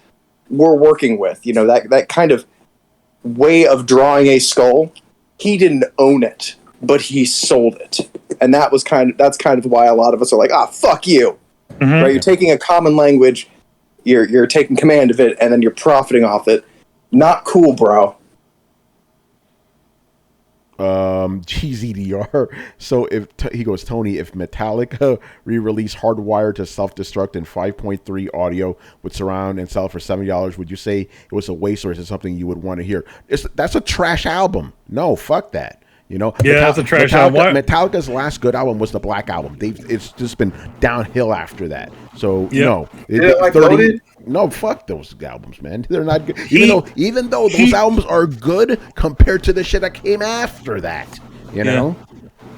were working with. You know, that kind of way of drawing a skull, he didn't own it, but he sold it. And that's kind of why a lot of us are like, fuck you. Mm-hmm. Right? You're taking a common language, you're taking command of it, and then you're profiting off it. Not cool, bro. GZDR. So he goes, Tony, if Metallica re-release Hardwired to Self-Destruct in 5.3 audio with surround and sell for $70, would you say it was a waste, or is it something you would want to hear? That's a trash album. No, fuck that. You know, yeah, that's a trash album. Metallica's last good album was the Black Album. It's just been downhill after that. So no, no, fuck those albums, man. They're not good. Even though those albums are good compared to the shit that came after that. You know.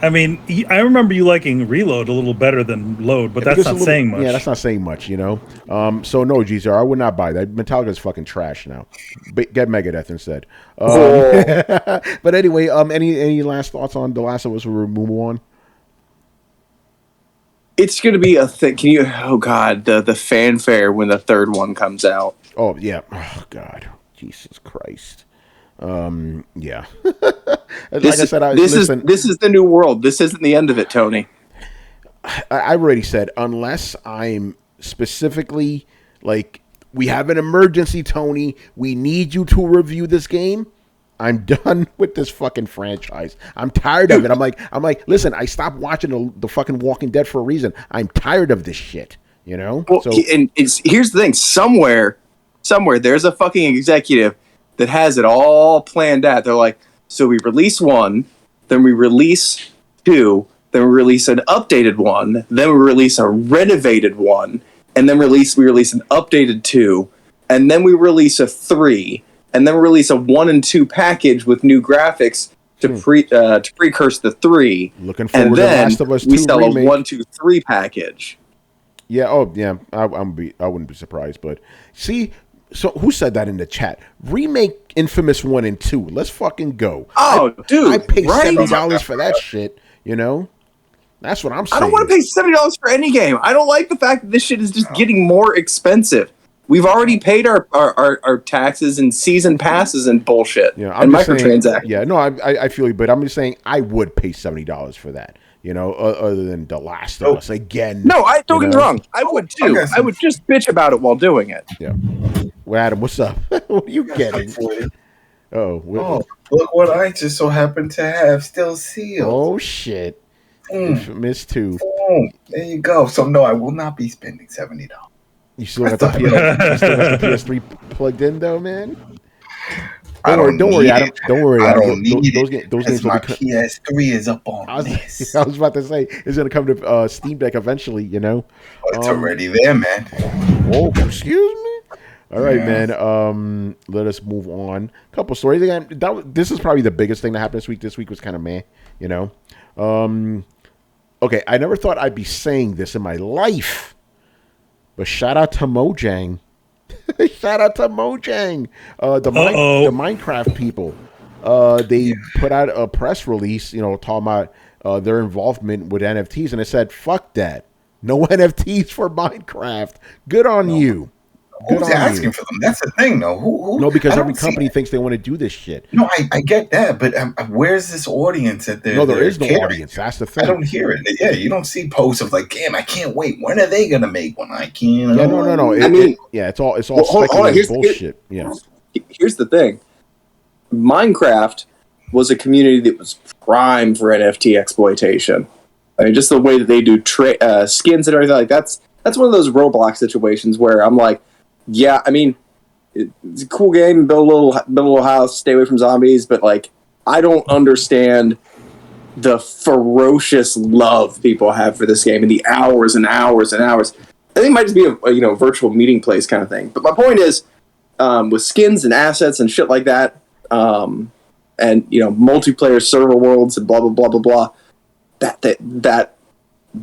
I mean, I remember you liking Reload a little better than Load, but that's not saying much. Yeah, that's not saying much, you know. So no, GZR, I would not buy that. Metallica's fucking trash now. Get Megadeth instead. But anyway, any last thoughts on The Last of Us? We'll move on. It's going to be a thing. Can you? Oh God, the fanfare when the third one comes out. Oh yeah. Oh God, Jesus Christ. Yeah. This is the new world. This isn't the end of it, Tony. I already said, unless I'm specifically like, we have an emergency, Tony, we need you to review this game, I'm done with this fucking franchise. I'm tired of it. I'm like, listen, I stopped watching the fucking Walking Dead for a reason. I'm tired of this shit, you know? Well, and here's the thing. Somewhere, there's a fucking executive that has it all planned out. They're like, so we release 1, then we release 2, then we release an updated 1, then we release a renovated 1, and then we release an updated 2, and then we release a 3, and then we release a 1 and 2 package with new graphics to precurse the 3. Looking forward to Last of Us 2 we sell remake. A 1, 2, 3 package. Yeah. Oh, yeah. I wouldn't be surprised. But see, So who said that in the chat? Remake Infamous 1 and 2. Let's fucking go. Oh, dude, I paid right? $70 for that shit. You know, that's what I'm saying. I don't want to pay $70 for any game. I don't like the fact that this shit is just getting more expensive. We've already paid our taxes and season passes and bullshit and microtransactions. Yeah, no, I feel you, but I'm just saying I would pay $70 for that. You know, other than The Last of Us again. No, I don't get me wrong. I would too. I would just bitch about it while doing it. Yeah. Well, Adam, what's up? What are you getting? Look what I just so happen to have still sealed. Oh shit! Infamous 2. There you go. So no, I will not be spending $70. You still got the PS3 plugged in though, man. Don't worry, Adam. Don't worry. I don't need those games my PS3 is up on this. I was about to say it's going to come to Steam Deck eventually. You know, it's already there, man. Oh, excuse me. All right, man. Let us move on. A couple stories again. This is probably the biggest thing that happened this week. This week was kind of meh. You know. Okay, I never thought I'd be saying this in my life, but shout out to Mojang. Shout out to Mojang, the Minecraft people. They put out a press release, you know, talking about their involvement with NFTs, and it said, "Fuck that, no NFTs for Minecraft." Good on you. Who's asking for them? That's the thing, though. Who? No, because every company thinks they want to do this shit. No, I get that, but where's this audience that they're? No, there is no carrying? audience. That's the thing. I don't hear it. Yeah, you don't see posts of like, "Damn, I can't wait. When are they gonna make one? I can't." Yeah, no. It's all speculative bullshit. Yeah. Here's the thing. Minecraft was a community that was prime for NFT exploitation. I mean, just the way that they do skins and everything like that's one of those Roblox situations where I'm like, yeah, I mean, it's a cool game, build a little house, stay away from zombies, but like, I don't understand the ferocious love people have for this game and the hours and hours and hours. I think it might just be a virtual meeting place kind of thing. But my point is, with skins and assets and shit like that, and multiplayer server worlds and blah blah blah blah blah, that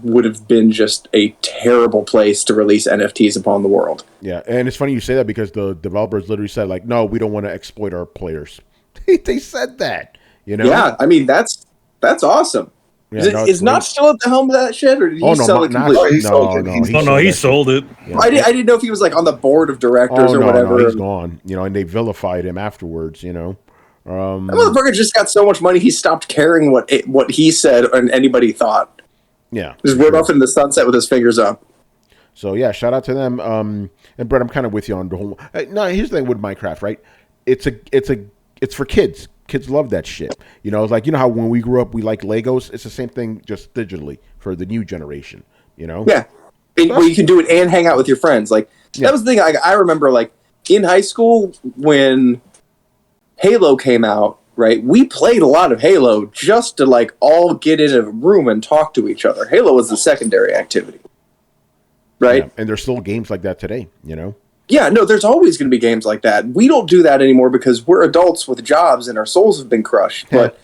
would have been just a terrible place to release NFTs upon the world. Yeah, and it's funny you say that because the developers literally said, like, no, we don't want to exploit our players. They said that, you know? Yeah, I mean, that's awesome. Yeah, is Notch still at the helm of that shit, or did he sell it completely? He sold it. Yeah. I didn't know if he was like on the board of directors or whatever. No, he's gone. You know, and they vilified him afterwards. You know, that motherfucker just got so much money he stopped caring what he said and anybody thought. Yeah, just rode off in the sunset with his fingers up. So yeah, shout out to them. And Brett, I'm kind of with you on the whole. No, here's the thing with Minecraft, right? It's for kids. Kids love that shit. You know, it's like, you know how when we grew up we liked Legos. It's the same thing, just digitally for the new generation. You know? Yeah, where you can do it and hang out with your friends. Like that was the thing. I remember, like in high school when Halo came out. Right, we played a lot of Halo just to like all get in a room and talk to each other. Halo was the secondary activity, right? Yeah, and there's still games like that today, you know. Yeah, no, there's always going to be games like that. We don't do that anymore because we're adults with jobs and our souls have been crushed. But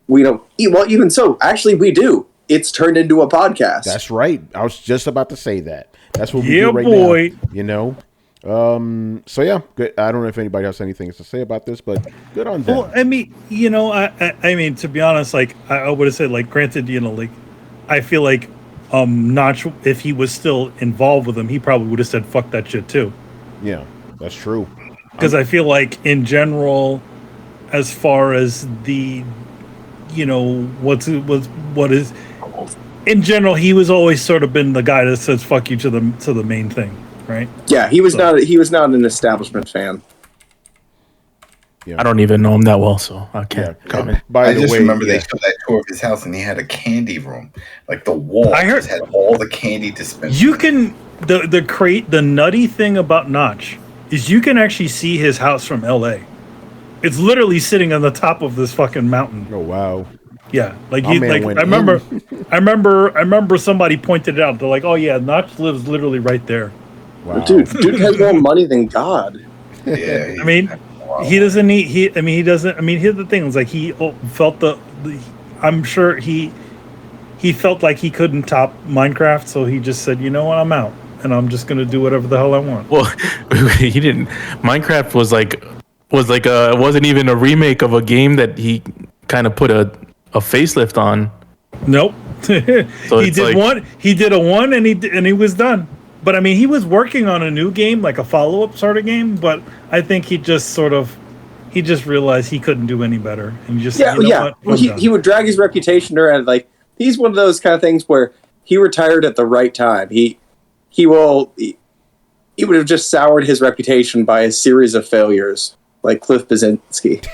we don't. Well, even so, actually, we do. It's turned into a podcast. That's right. I was just about to say that. That's what we do right now. You know. So yeah, good. I don't know if anybody has anything to say about this, but good on them. Well, I mean, you know, I mean, to be honest, like I would have said, like, granted, you know, like I feel like Notch, if he was still involved with them, he probably would have said fuck that shit too. Yeah, that's true. Because I feel like in general, as far as the, you know, what is in general, he was always sort of been the guy that says fuck you to the main thing. Right. Yeah, he was not an establishment fan. Yeah. I don't even know him that well, so I can't comment. I just remember they showed that tour of his house, and he had a candy room, like the wall. I heard had all the candy dispensers. You can the nutty thing about Notch is you can actually see his house from L.A. It's literally sitting on the top of this fucking mountain. Oh wow. Yeah, like you, like I remember somebody pointed it out. They're like, oh yeah, Notch lives literally right there. Wow. Dude has more money than God. Yeah, I mean, he doesn't need. He doesn't. I mean, here's the thing: it's like he felt I'm sure he felt like he couldn't top Minecraft, so he just said, "You know what? I'm out." and I'm just gonna do whatever the hell I want. Well, he didn't. Minecraft was like it wasn't even a remake of a game that he kind of put a facelift on. Nope. So He it's did like- one. He did a one, and he was done. But I mean, he was working on a new game, like a follow-up sort of game. But I think he just realized he couldn't do any better, and just Yeah, you know yeah. what? I'm He, done. he would drag his reputation around. Like he's one of those kind of things where he retired at the right time. He would have just soured his reputation by a series of failures, like Cliff Blazinski.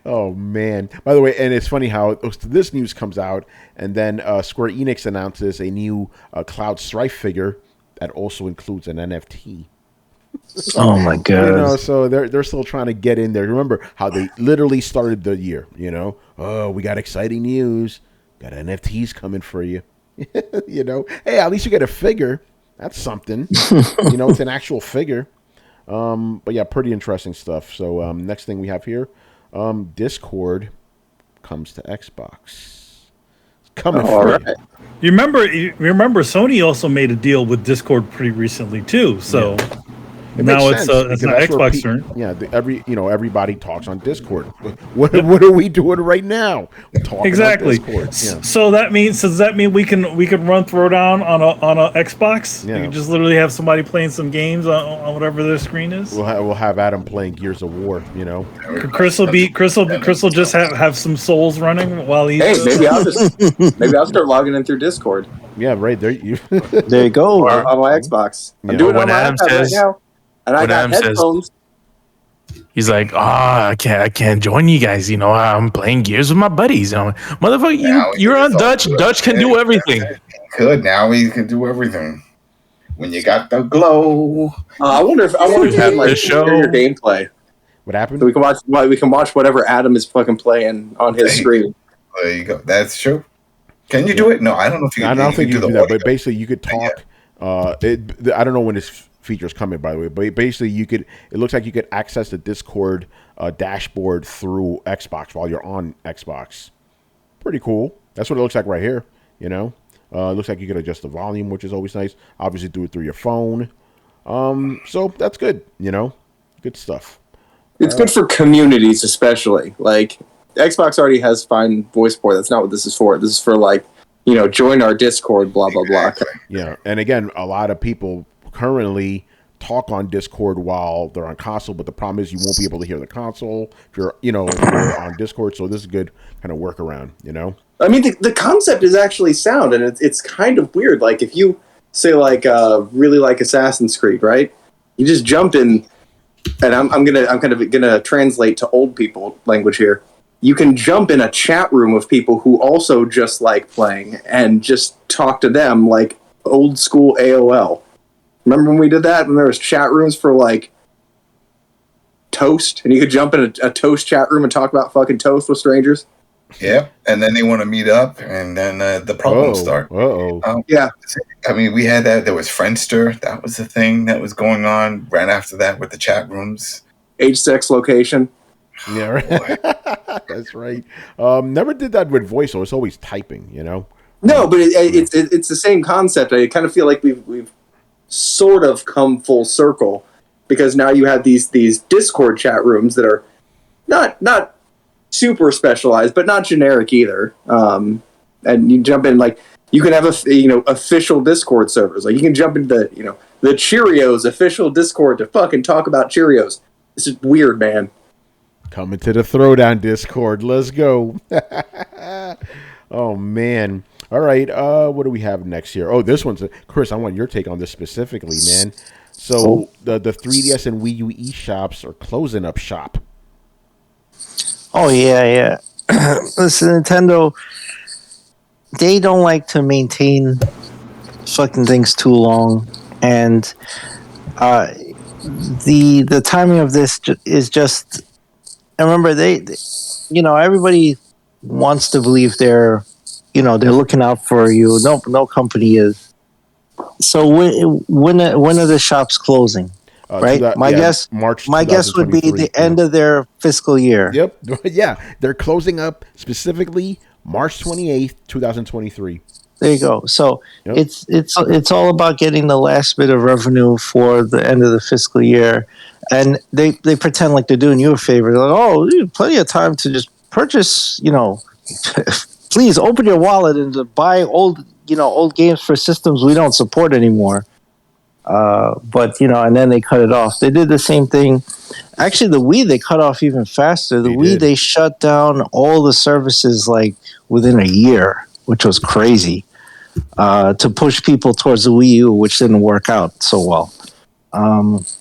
Oh man! By the way, and it's funny how this news comes out, and then Square Enix announces a new Cloud Strife figure that also includes an NFT. Oh my god! You know, so they're still trying to get in there. Remember how they literally started the year? You know, oh, we got exciting news. Got NFTs coming for you. You know, hey, at least you get a figure. That's something. You know, it's an actual figure. But yeah, pretty interesting stuff. So next thing we have here. Discord comes to Xbox. It's coming for you. You remember Sony also made a deal with Discord pretty recently too. So It now makes it's sense, an because that's where Xbox turn. Yeah, everybody talks on Discord. What are we doing right now? We're talking Exactly. on Discord. Yeah. So does that mean we can run Throwdown on a Xbox? Yeah. You can just literally have somebody playing some games on whatever their screen is. We'll have Adam playing Gears of War. You know. Chris will just have some souls running while he's. Hey, maybe I'll start logging in through Discord Yeah, right there. You. There you go. on my Xbox. I'm Yeah. doing it When on my Adam iPad right says- now, and I when got Adam says- headphones. He's like, I can't join you guys. You know, I'm playing Gears with my buddies. You know, motherfucker, Now you're it's on all Dutch. good. Dutch can do everything. Could now he can do everything. When you got the glow, I wonder if you have can like this show. share your gameplay, What happened? so we can watch whatever Adam is fucking playing on his Hey. screen. there you go. That's true. Can you do it? No, I don't know if you. I don't think you do can do the that, audio. but basically you could talk. I don't know when this feature's coming, by the way, but basically you could. It looks like you could access the Discord dashboard through Xbox while you're on Xbox. Pretty cool. That's what it looks like right here. You know, it looks like you could adjust the volume, which is always nice. Obviously, do it through your phone. So that's good. You know, good stuff. It's good for communities, especially. Like Xbox already has fine voice support. That's not what this is for. This is for like, join our Discord, blah blah blah. Yeah, and again, a lot of people currently talk on Discord while they're on console, but the problem is you won't be able to hear the console if you're on Discord. So this is a good kind of workaround. I mean, the concept is actually sound, and it's kind of weird. Like if you say like really like Assassin's Creed, right? You just jump in, and I'm kind of gonna translate to old people language here. You can jump in a chat room of people who also just like playing and just talk to them like old school AOL. Remember when we did that? When there was chat rooms for like Toast, and you could jump in a Toast chat room and talk about fucking Toast with strangers. Yep, and then they want to meet up, and then the problems start. Yeah. I mean, we had that. There was Friendster. That was the thing that was going on right after that with the chat rooms. Age, sex, location. Yeah, right. That's right. Never did that with voice, so it's always typing. No, but it's the same concept. I kind of feel like we've sort of come full circle, because now you have these Discord chat rooms that are not super specialized, but not generic either. And you jump in, like you can have official Discord servers. Like you can jump into the Cheerios official Discord to fucking talk about Cheerios. This is weird, man. Coming to the Throwdown Discord. Let's go. Oh man. All right. What do we have next here? Oh, this one's Chris. I want your take on this specifically, man. So the 3DS and Wii U eShops are closing up shop. Oh yeah. Listen, Nintendo, they don't like to maintain fucking things too long, and the timing of this is just. I remember they everybody wants to believe they're looking out for you. No company is. So when are the shops closing? Right. My guess would be the end of their fiscal year. Yep. Yeah, they're closing up specifically March 28th, 2023. There you go. So Yep. it's all about getting the last bit of revenue for the end of the fiscal year, and they pretend like they're doing you a favor. They're like, oh, you have plenty of time to just purchase. Please open your wallet and to buy old games for systems we don't support anymore. But and then they cut it off. They did the same thing. Actually, the Wii they cut off even faster. The Wii they shut down all the services like within a year, which was crazy. To push people towards the Wii U, which didn't work out so well.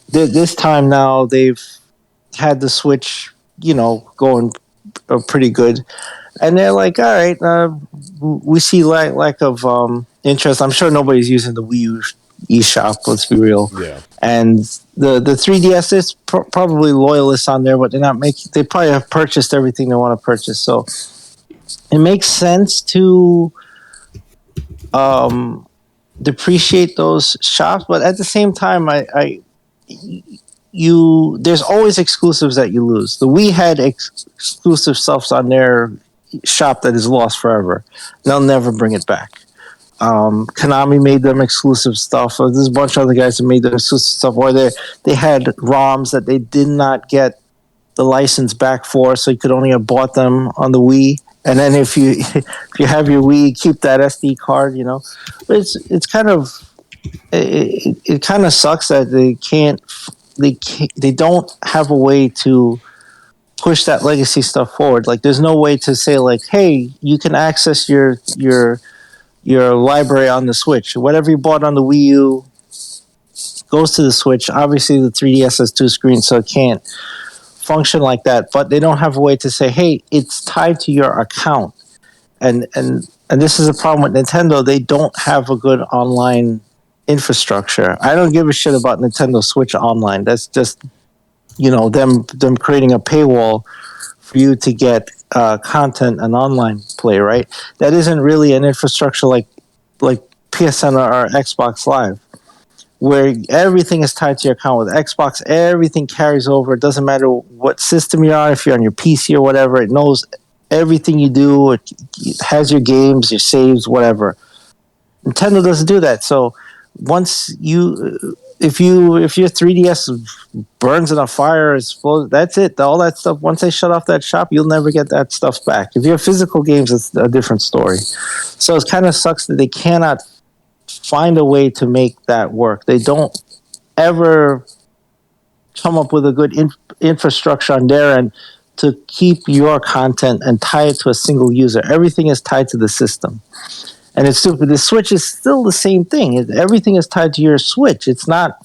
This time now they've had the Switch, going pretty good, and they're like, all right, we see lack of interest. I'm sure nobody's using the Wii U eShop. Let's be real. Yeah. And the 3DS is probably loyalists on there, but they're not making. They probably have purchased everything they want to purchase, so it makes sense to depreciate those shops, but at the same time, there's always exclusives that you lose. The Wii had exclusive stuff on their shop that is lost forever. They'll never bring it back. Konami made them exclusive stuff. There's a bunch of other guys that made them exclusive stuff, or they had ROMs that they did not get the license back for, so you could only have bought them on the Wii. And then if you have your Wii, keep that SD card, But it's kind of it kind of sucks that they don't have a way to push that legacy stuff forward. Like there's no way to say like, hey, you can access your library on the Switch. Whatever you bought on the Wii U goes to the Switch. Obviously, the 3DS has two screens, so it can't function like that, but they don't have a way to say, hey, it's tied to your account. And this is a problem with Nintendo. They don't have a good online infrastructure. I don't give a shit about Nintendo Switch Online. That's just them creating a paywall for you to get content and online play, right? That isn't really an infrastructure like PSN or Xbox Live, where everything is tied to your account. With Xbox, everything carries over. It doesn't matter what system you're on, if you're on your PC or whatever, it knows everything you do. It has your games, your saves, whatever. Nintendo doesn't do that. So once if your 3DS burns in a fire, explodes, that's it. All that stuff, once they shut off that shop, you'll never get that stuff back. If you have physical games, it's a different story. So it kind of sucks that they cannot find a way to make that work. They don't ever come up with a good infrastructure on their end to keep your content and tie it to a single user. Everything is tied to the system. And it's stupid. The Switch is still the same thing. Everything is tied to your Switch. It's not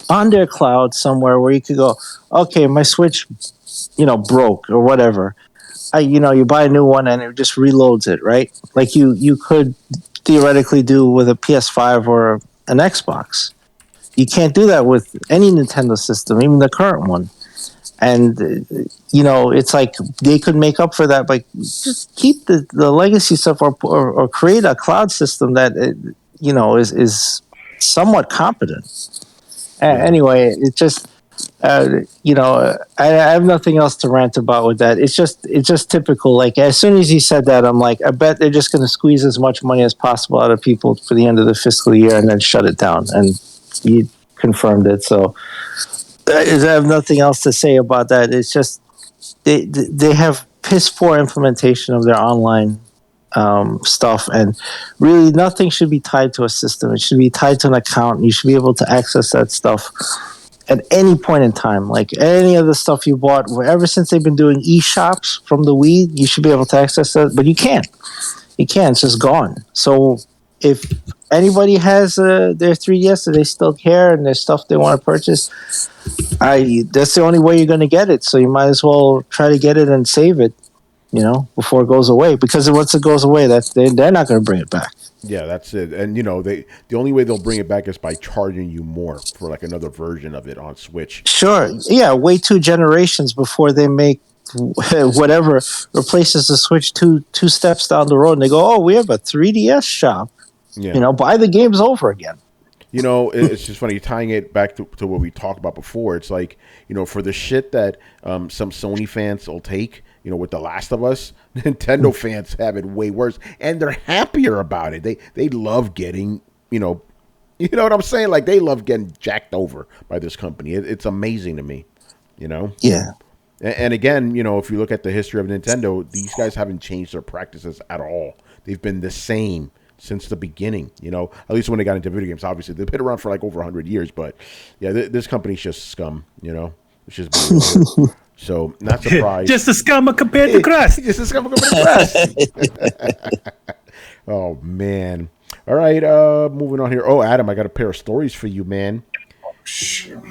on their cloud somewhere where you could go, okay, my Switch, broke or whatever. You buy a new one and it just reloads it, right? Like you could theoretically do with a PS5 or an Xbox. You can't do that with any Nintendo system, even the current one. And it's like they could make up for that by just keep the legacy stuff or create a cloud system that is somewhat competent. Anyway, it just I have nothing else to rant about with that. It's just typical. Like as soon as he said that, I'm like, I bet they're just going to squeeze as much money as possible out of people for the end of the fiscal year and then shut it down. And he confirmed it. So I have nothing else to say about that. It's just they have piss poor implementation of their online stuff, and really nothing should be tied to a system. It should be tied to an account. You should be able to access that stuff at any point in time. Like any of the stuff you bought, ever since they've been doing eShops from the Wii, you should be able to access that, but you can't. You can't. It's just gone. So if anybody has their 3DS and they still care and there's stuff they want to purchase, that's the only way you're going to get it. So you might as well try to get it and save it, before it goes away. Because once it goes away, they're not going to bring it back. Yeah, that's it. And the only way they'll bring it back is by charging you more for like another version of it on Switch. Sure. Yeah, wait 2 generations before they make whatever replaces the Switch two steps down the road, and they go, "Oh, we have a 3DS shop." Yeah. Buy the games over again. It's just funny tying it back to what we talked about before. It's like, for the shit that some Sony fans will take, with The Last of Us. Nintendo fans have it way worse, and they're happier about it. They love getting, you know what I'm saying? Like they love getting jacked over by this company. It's amazing to me, Yeah. And again, if you look at the history of Nintendo, these guys haven't changed their practices at all. They've been the same since the beginning. At least when they got into video games. Obviously, they've been around for like over 100 years. But yeah, this company's just scum. It's just brutal. So not surprised. Just a scum compared to crust. Just a scum compared to crust. Oh man. All right, moving on here. Oh, Adam, I got a pair of stories for you, man.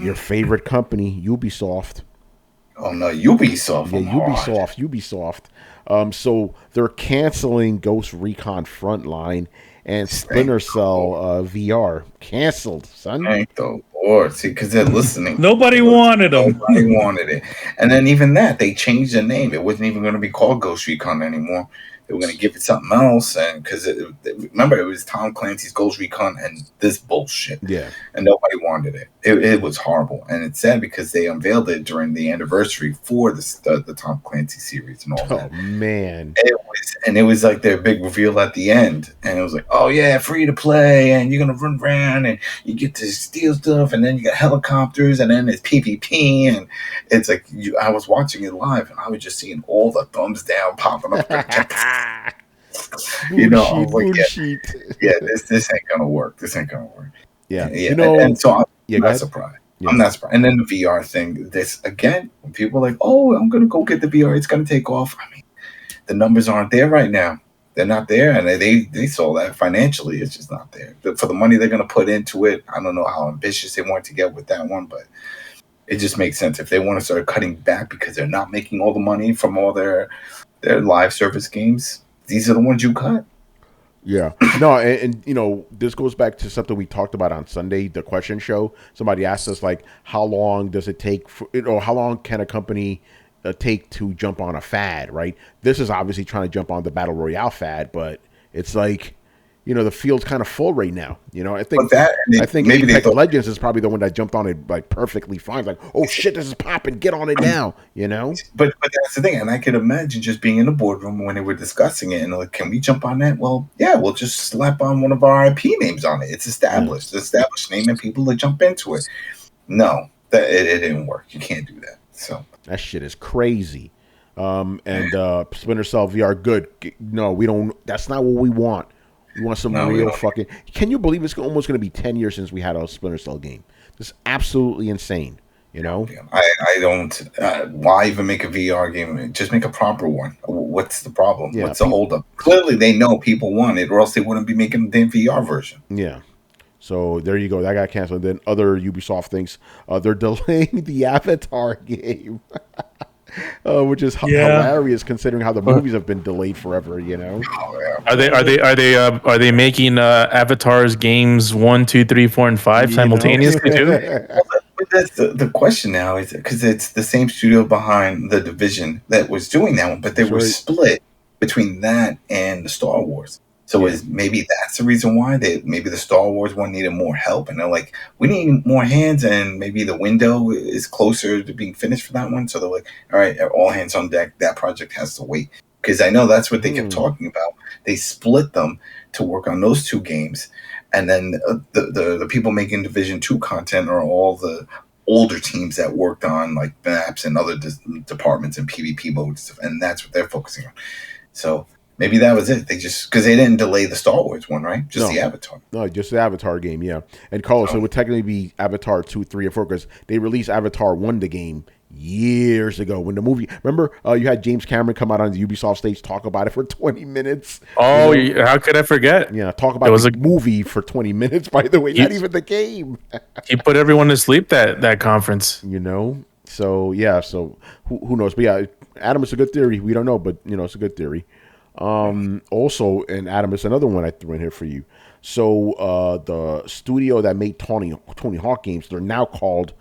Your favorite company, Ubisoft. Oh no, Ubisoft. Yeah, Ubisoft. So they're canceling Ghost Recon Frontline and Splinter Cell VR. Canceled, son. Thank the Lord. See, because they're listening. Nobody wanted them. Nobody wanted it. And then even that, they changed the name. It wasn't even going to be called Ghost Recon anymore. They were going to give it something else, and because remember it was Tom Clancy's Ghost Recon and this bullshit, and nobody wanted it. It was horrible, and it's sad because they unveiled it during the anniversary for the Tom Clancy series and all that. Oh man, it was like their big reveal at the end, and it was like, oh yeah, free to play, and you're gonna run around and you get to steal stuff, and then you got helicopters, and then it's PvP, and it's like I was watching it live, and I was just seeing all the thumbs down popping up. This ain't gonna work. This ain't gonna work. Yeah. And so I'm not surprised. Yeah. I'm not surprised. And then the VR thing. This again, when people are like, "Oh, I'm gonna go get the VR. It's gonna take off." I mean, the numbers aren't there right now. They're not there, and they saw that financially. It's just not there. For the money they're gonna put into it, I don't know how ambitious they want to get with that one, but it just makes sense if they want to start cutting back because they're not making all the money from all their live service games. These are the ones you cut. Yeah. No, and this goes back to something we talked about on Sunday, the question show. Somebody asked us, like, how long does it take how long can a company take to jump on a fad, right? This is obviously trying to jump on the Battle Royale fad, but it's like, the field's kind of full right now. I think maybe Apex Legends is probably the one that jumped on it like perfectly fine. Like, oh shit, this is popping, get on it now. But that's the thing, and I could imagine just being in the boardroom when they were discussing it, and like, can we jump on that? Well, yeah, we'll just slap on one of our IP names on it. It's established, name, and people to jump into it. No, it didn't work. You can't do that. So that shit is crazy. And Splinter Cell VR, good. No, we don't. That's not what we want. You want some real fucking... Can you believe it's almost going to be 10 years since we had a Splinter Cell game? This is absolutely insane, I don't... why even make a VR game? Just make a proper one. What's the problem? Yeah, what's the holdup? Clearly, they know people want it, or else they wouldn't be making the damn VR version. Yeah. So, there you go. That got canceled. Then other Ubisoft things, they're delaying the Avatar game. Which is hilarious considering how the movies have been delayed forever. Are they making Avatar's games 1, 2, 3, 4, and 5 simultaneously too? But that's the question now, is because it's the same studio behind The Division that was doing that one, but they were split between that and the Star Wars. So maybe that's the reason why maybe the Star Wars one needed more help, and they're like, we need more hands, and maybe the window is closer to being finished for that one. So they're like, all right, all hands on deck. That project has to wait, because I know that's what they kept talking about. They split them to work on those two games, and then the people making Division 2 content are all the older teams that worked on like maps and other departments and PvP modes, and that's what they're focusing on. So maybe that was it. They just, because they didn't delay the Star Wars one, right? Just the Avatar. No, just the Avatar game, yeah. And Carlos, it would technically be Avatar 2, 3, or 4, because they released Avatar 1, the game, years ago when the movie. Remember, you had James Cameron come out on the Ubisoft stage, talk about it for 20 minutes. Oh, how could I forget? Yeah, talk about the movie for 20 minutes. By the way, not even the game. He put everyone to sleep that conference. So yeah. So who knows? But yeah, Adam, it's a good theory. We don't know, but it's a good theory. Also, and Adam, it's another one I threw in here for you. So the studio that made Tony Hawk games, they're now called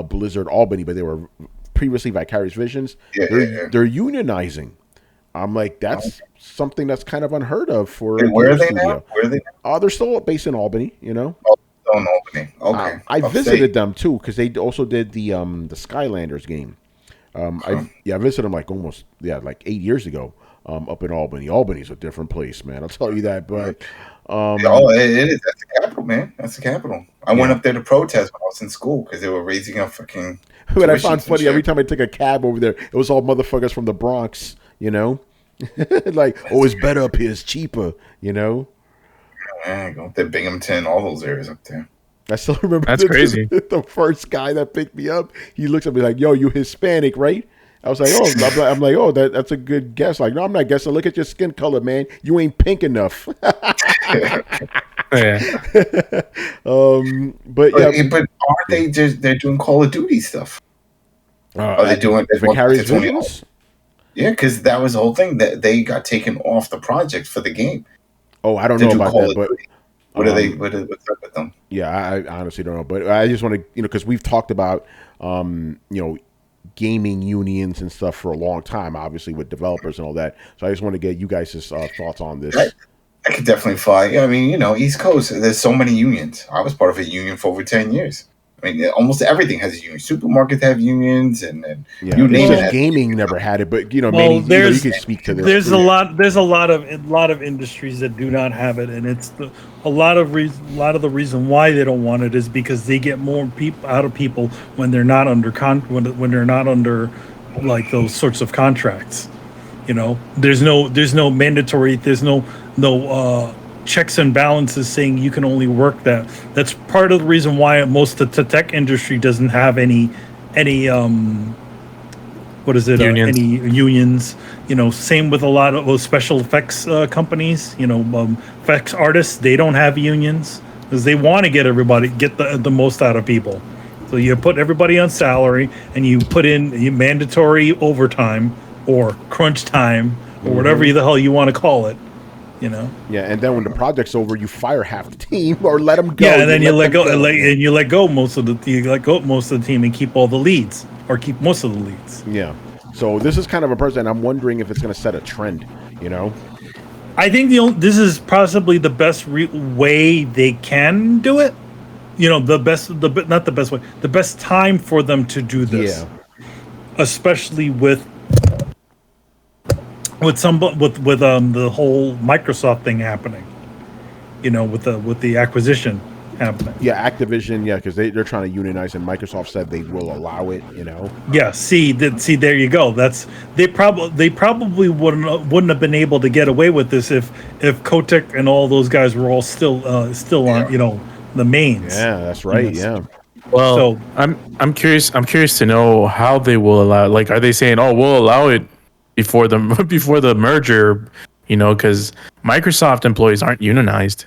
Blizzard Albany, but they were previously Vicarious Visions. They're unionizing. I'm like, that's something that's kind of unheard of for. And where are they now? They're still based in Albany. Oh, in Albany. Okay. I visited them too because they also did the Skylanders game. I visited him like like 8 years ago. Up in Albany. Albany's a different place, man. I'll tell you that. But it is. That's the capital, man. That's the capital. I went up there to protest when I was in school because they were raising up fucking. What I found funny, every time I took a cab over there, it was all motherfuckers from the Bronx. Like, it's better up here. It's cheaper. Yeah, go up there, Binghamton, all those areas up there. I still remember That's crazy. The first guy that picked me up, he looks at me like, "Yo, you Hispanic, right?" I was like, "Oh," I'm like, "Oh, that's a good guess." Like, no, I'm not guessing. Look at your skin color, man. You ain't pink enough. Yeah. But aren't they they're doing Call of Duty stuff? Are they doing Vicarious Visions? Yeah, because that was the whole thing that they got taken off the project for the game. Oh, I don't know about that, but what's up with them? Yeah, I honestly don't know, but I just want to, because we've talked about, gaming unions and stuff for a long time, obviously with developers and all that. So I just want to get you guys' thoughts on this. I could definitely fly. I mean, East Coast, there's so many unions. I was part of a union for over 10 years. I mean, almost everything has a union. Supermarkets have unions, and you name it. Gaming never had it, but you can speak to this. There's a lot of industries that do not have it, and it's a lot of the reason why they don't want it is because they get more people out of people when they're not under when they're not under like those sorts of contracts. There's no mandatory. There's no checks and balances saying you can only work that. That's part of the reason why most of the tech industry doesn't have any Unions. any unions. Same with a lot of those special effects companies. Effects artists, they don't have unions because they want to get the most out of people. So you put everybody on salary and you put in mandatory overtime or crunch time or whatever the hell you want to call it. Yeah, and then when the project's over, you fire half the team or let them go. Yeah, and then you let go most of the team and keep all the leads or keep most of the leads. Yeah. So this is kind of a person. I'm wondering if it's going to set a trend. I think this is possibly the best way they can do it. The best time for them to do this. Yeah. Especially with the whole Microsoft thing happening, with the acquisition happening. Yeah, Activision, because they're trying to unionize, and Microsoft said they will allow it. Yeah, see, there you go. They probably wouldn't have been able to get away with this if Kotick and all those guys were all still on the mains. Yeah, that's right. Yeah. Well, so, I'm curious to know how they will allow. Like, are they saying, "Oh, we'll allow it"? Before the merger, because Microsoft employees aren't unionized.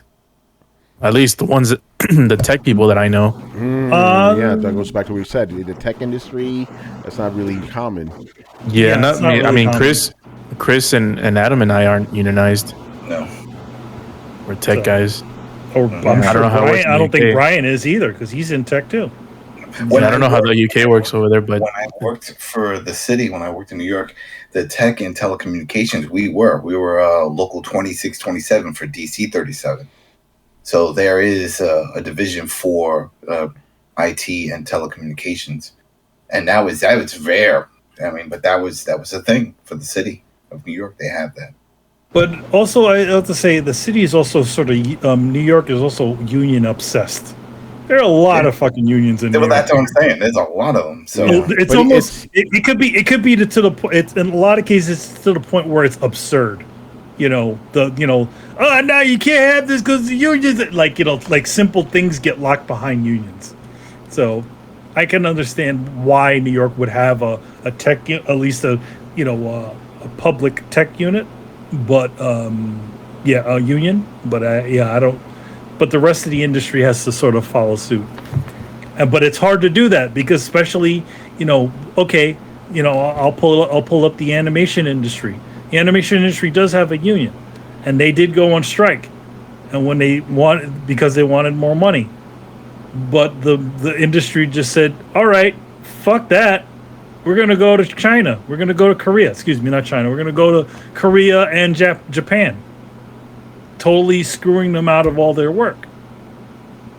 At least the ones the tech people that I know. Yeah, that goes back to what we said. The tech industry, that's not really common. Yeah, Chris and Adam and I aren't unionized. No, we're tech guys. I don't know how. I don't think Brian is either because he's in tech too. I don't know how the UK works over there, but when I worked for the city, when I worked in New York, the tech and telecommunications, we were local 2627 for DC 37. So there is a division for IT and telecommunications, and that was rare. I mean, but that was a thing for the city of New York. They have that. But also, I have to say, the city is also sort of New York is also union obsessed. There are a lot of fucking unions in New York. That's what I'm saying. There's a lot of them. So it's almost it could be to the point. It's in a lot of cases to the point where it's absurd. Now you can't have this because the unions, like simple things get locked behind unions. So I can understand why New York would have a tech, at least a public tech unit, but a union. But I don't. But the rest of the industry has to sort of follow suit. But it's hard to do that because especially, I'll pull up the animation industry. The animation industry does have a union, and they did go on strike, and when because they wanted more money. But the industry just said, all right, fuck that. We're going to go to China. We're going to go to Korea. Excuse me, not China. We're going to go to Korea and Japan. Totally screwing them out of all their work.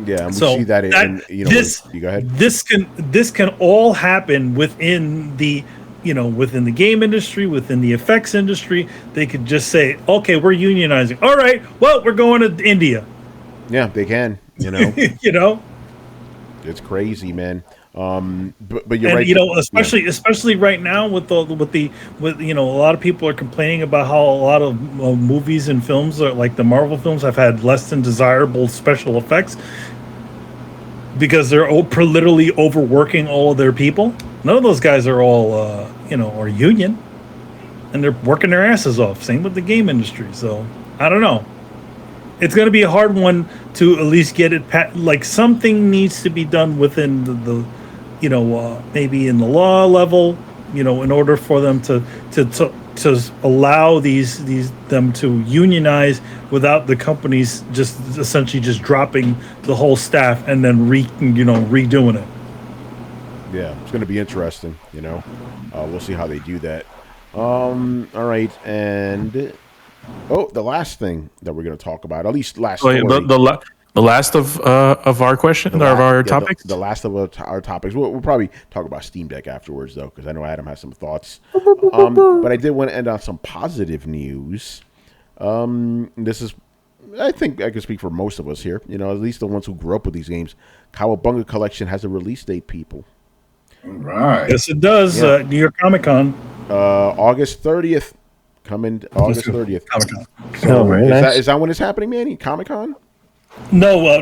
Yeah, and we see that in this. you go ahead. This can all happen within the within the game industry, within the effects industry, they could just say, okay, we're unionizing. All right, well, we're going to India. Yeah, they can. It's crazy, man. But you're right. Especially right now with a lot of people are complaining about how a lot of movies and films, like the Marvel films, have had less than desirable special effects because they're literally overworking all of their people. None of those guys are all are union, and they're working their asses off. Same with the game industry. So I don't know. It's going to be a hard one to at least get it. Like something needs to be done within the maybe in the law level, in order for them to allow them to unionize without the companies just essentially just dropping the whole staff and then redoing it. Yeah, it's going to be interesting. We'll see how they do that. All right, and the last thing that we're going to talk about, at least last story. The last of our question or of our topics. The last of our topics. We'll probably talk about Steam Deck afterwards, though, because I know Adam has some thoughts. But I did want to end on some positive news. This is, I think, I can speak for most of us here. At least the ones who grew up with these games. Cowabunga Collection has a release date, people. Right. Yes, it does. Yeah. New York Comic Con. August 30th. Coming August 30th. Comic-Con. So is that when it's happening, Manny? Comic-Con? No,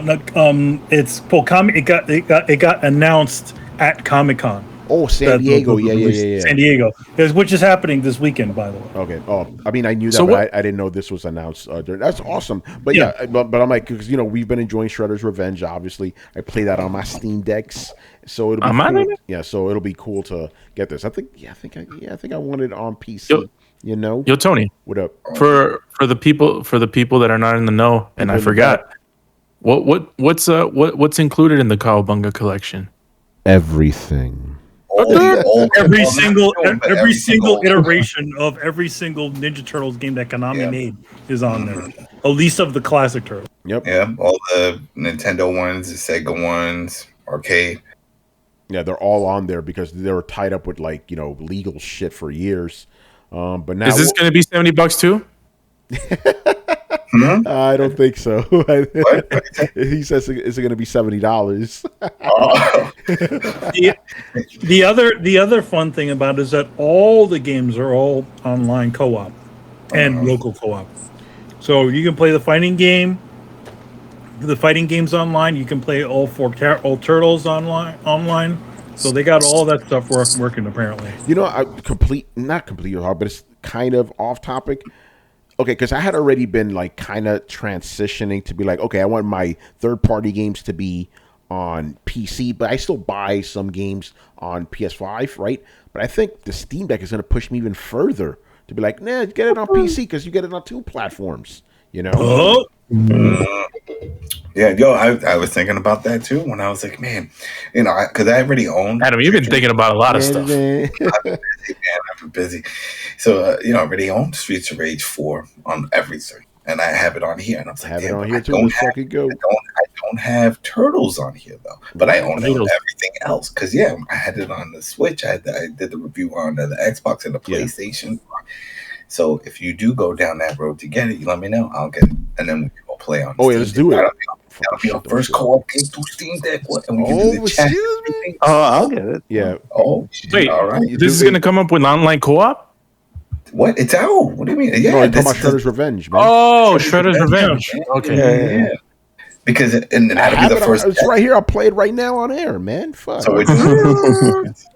it's it got announced at Comic-Con. Oh, San Diego. Yeah. San Diego, which is happening this weekend, by the way. Okay. Oh, I mean, I knew that, but I didn't know this was announced. That's awesome. But yeah, but I'm like, because we've been enjoying Shredder's Revenge. Obviously, I play that on my Steam Decks, so it'll be cool. Yeah, so it'll be cool to get this. I think I want it on PC. Yo, Tony. What up? For the people that are not in the know, and I forgot. What's included in the Cowabunga Collection? Everything. Every single iteration of every single Ninja Turtles game that Konami made is on there. At least of the classic Turtles. Yep. Yeah, all the Nintendo ones, the Sega ones, arcade. Yeah, they're all on there because they were tied up with legal shit for years. But now is this going to be $70 too? I don't think so. He says it's going to be $70. The other fun thing about it is that all the games are all online co-op and local co-op. So you can play the fighting games online. You can play all all Turtles online. So they got all that stuff working apparently. Not completely hard, but it's kind of off topic. Okay, because I had already been kind of transitioning to be like, okay, I want my third-party games to be on PC, but I still buy some games on PS5, right? But I think the Steam Deck is going to push me even further to be like, nah, get it on PC because you get it on 2 platforms, Oh. Yeah, I was thinking about that too when I was like, man, because I already own. Adam, you've been thinking about a lot of stuff. I've been busy. So, I already own Streets of Rage 4 on everything, and I have it on here. And I was like, I don't have Turtles on here though, but I own everything else because I had it on the Switch. I did the review on the Xbox and the PlayStation. Yeah. So if you do go down that road to get it, you let me know. I'll get it, and then we can go play on. Oh yeah, let's do it. That'll be our first co-op game through Steam Deck. And we can do the chat. Oh, I'll get it. Yeah. Oh, wait. All right. This is going to come up with online co-op? What? It's out. What do you mean? Yeah. No, I'm talking about Shredder's Revenge, man. Oh, Shredder's Revenge. Okay. Yeah. Because that'll be the first. It's right here. I'll play it right now on air, man. Fuck. So it's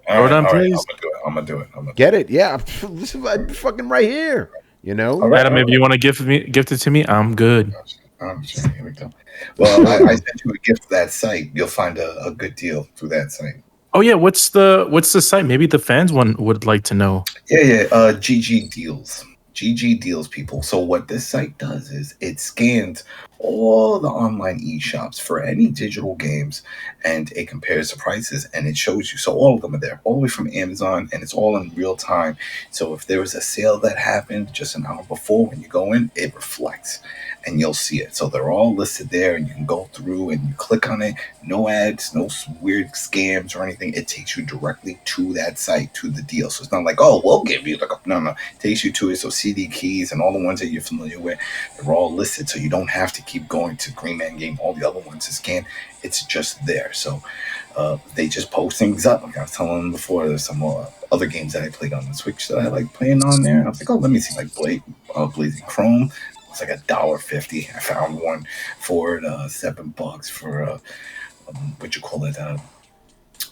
I'm gonna do it. Get it? Yeah. This is fucking right here. Adam, if you want to gift it to me, I'm good. Here we go. Well, I sent you a gift to that site. You'll find a good deal through that site. Oh yeah, what's the site? Maybe the fans would like to know. Yeah. GG Deals. GG Deals, people. So what this site does is it scans all the online eShops for any digital games, and it compares the prices, and it shows you. So all of them are there, all the way from Amazon, and it's all in real time. So if there was a sale that happened just an hour before, when you go in, it reflects. and you'll see it. So they're all listed there, and you can go through and you click on it. No ads, no weird scams or anything. It takes you directly to that site, to the deal. So it's not like, oh, we'll give you no. It takes you to it. So CD keys and all the ones that you're familiar with, they're all listed. So you don't have to keep going to Green Man Game, all the other ones to scan. It's just there. So they just post things up. Like I was telling them before, there's some other games that I played on the Switch that I like playing on there. And I was like, oh, let me see, like Blazing Chrome. It's like $1.50. I found one for $7 for what you call it?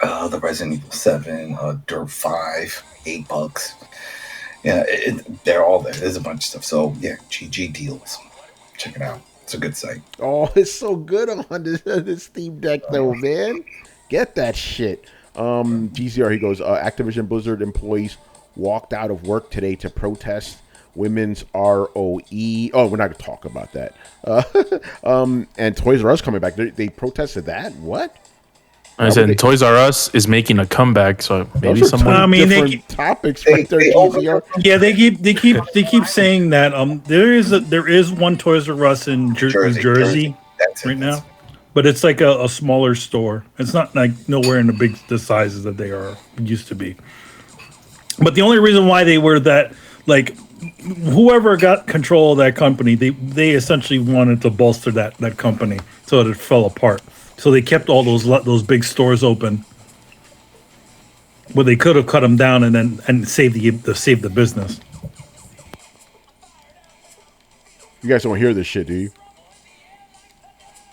The Resident Evil 7, Dirt 5, $8. Yeah, they're all there. There's a bunch of stuff. So yeah, GG Deals. Check it out. It's a good site. Oh, it's so good on this Steam Deck though, man. Get that shit. GZR, he goes, Activision Blizzard employees walked out of work today to protest women's ROE. Oh, we're not going to talk about that. And Toys R Us coming back. They protested that? What? I said Toys R Us is making a comeback, so maybe someone. I mean, different topics right there. GZR. Yeah, they keep saying that there is one Toys R Us in Jersey right now, but it's like a smaller store. It's not like nowhere in the sizes that they used to be. But the only reason why they were that, like, whoever got control of that company, they essentially wanted to bolster that company so that it fell apart. So they kept all those big stores open, where they could have cut them down and save the business. You guys don't hear this shit, do you?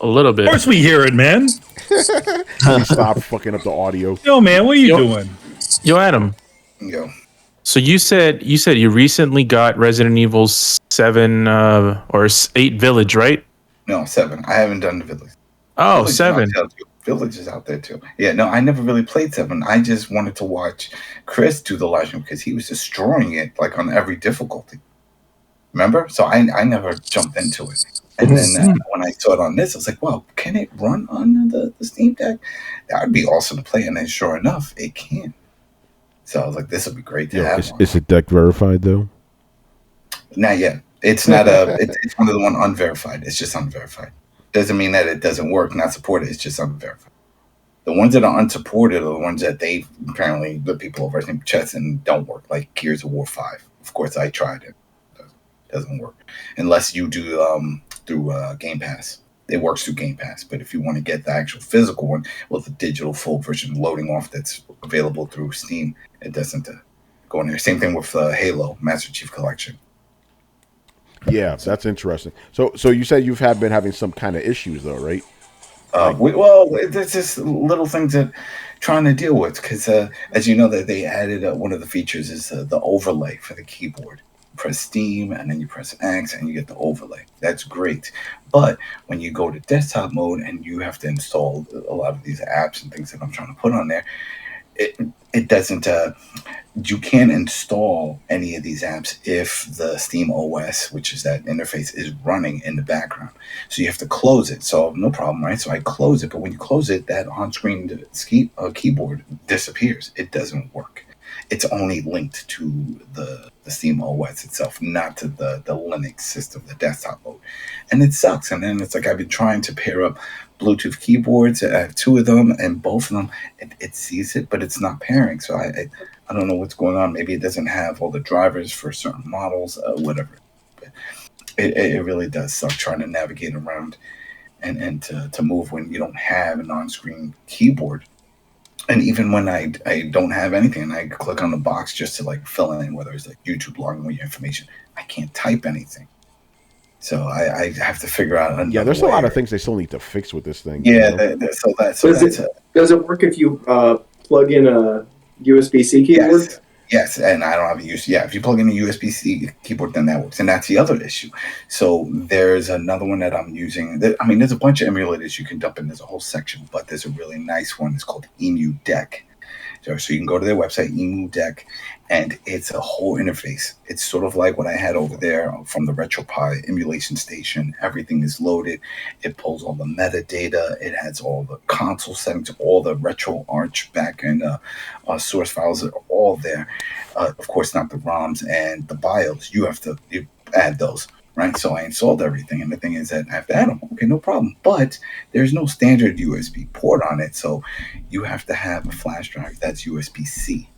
A little bit. Of course we hear it, man. Stop fucking up the audio. Yo, man, what are you doing? Yo, Adam. Yo. So you said you recently got Resident Evil 7 or 8 Village, right? No, 7. I haven't done the Village. Oh, Village 7. Village is out there too. Yeah, no, I never really played 7. I just wanted to watch Chris do the live stream because he was destroying it like on every difficulty. Remember? So I never jumped into it. And then when I saw it on this, I was like, well, can it run on the Steam Deck? That would be awesome to play. And then sure enough, it can. So I was like, this would be great to have. Is it deck verified though? Not yet. It's not it's one of the one unverified. It's just unverified. Doesn't mean that it doesn't work, not supported. It's just unverified. The ones that are unsupported are the ones that they apparently, the people over in chess and don't work, like Gears of War 5. Of course, I tried it. It doesn't work unless you do through Game Pass. It works through Game Pass, but if you want to get the actual physical one with the digital full version loading off that's available through Steam, it doesn't go in there. Same thing with Halo Master Chief Collection. Yeah, that's interesting. So you said you've been having some kind of issues though, right? There's just little things that trying to deal with because, as you know, that they added one of the features is the overlay for the keyboard. You press Steam and then you press X and you get the overlay. That's great, but when you go to desktop mode and you have to install a lot of these apps and things that I'm trying to put on there, it doesn't. You can't install any of these apps if the Steam OS, which is that interface, is running in the background. So you have to close it. So no problem, right? So I close it, but when you close it, that on-screen keyboard disappears. It doesn't work. It's only linked to the Steam OS itself, not to the Linux system, the desktop mode. And it sucks. And then it's like I've been trying to pair up Bluetooth keyboards. I have 2 of them, and both of them, it sees it, but it's not pairing. So I don't know what's going on. Maybe it doesn't have all the drivers for certain models, whatever. But it really does suck trying to navigate around and to move when you don't have an on-screen keyboard. And even when I don't have anything and I click on the box just to like fill in, whether it's like YouTube logging with your information, I can't type anything. So I have to figure out. Yeah, there's a lot of things they still need to fix with this thing. Yeah, does it work if you plug in a USB-C keyboard? Yes, and I don't have a USB. Yeah, if you plug in a USB-C keyboard, then that works, and that's the other issue. So there's another one that I'm using. There's a bunch of emulators you can dump in. There's a whole section, but there's a really nice one. It's called Emu Deck. So you can go to their website, Emu Deck, and it's a whole interface. It's sort of like what I had over there from the RetroPie emulation station. Everything is loaded. It pulls all the metadata. It has all the console settings, all the RetroArch backend source files are all there. Of course, not the ROMs and the BIOS. You add those. right? So I installed everything, and the thing is that I have to add them. Okay, no problem. But there's no standard USB port on it, so you have to have a flash drive that's USB-C.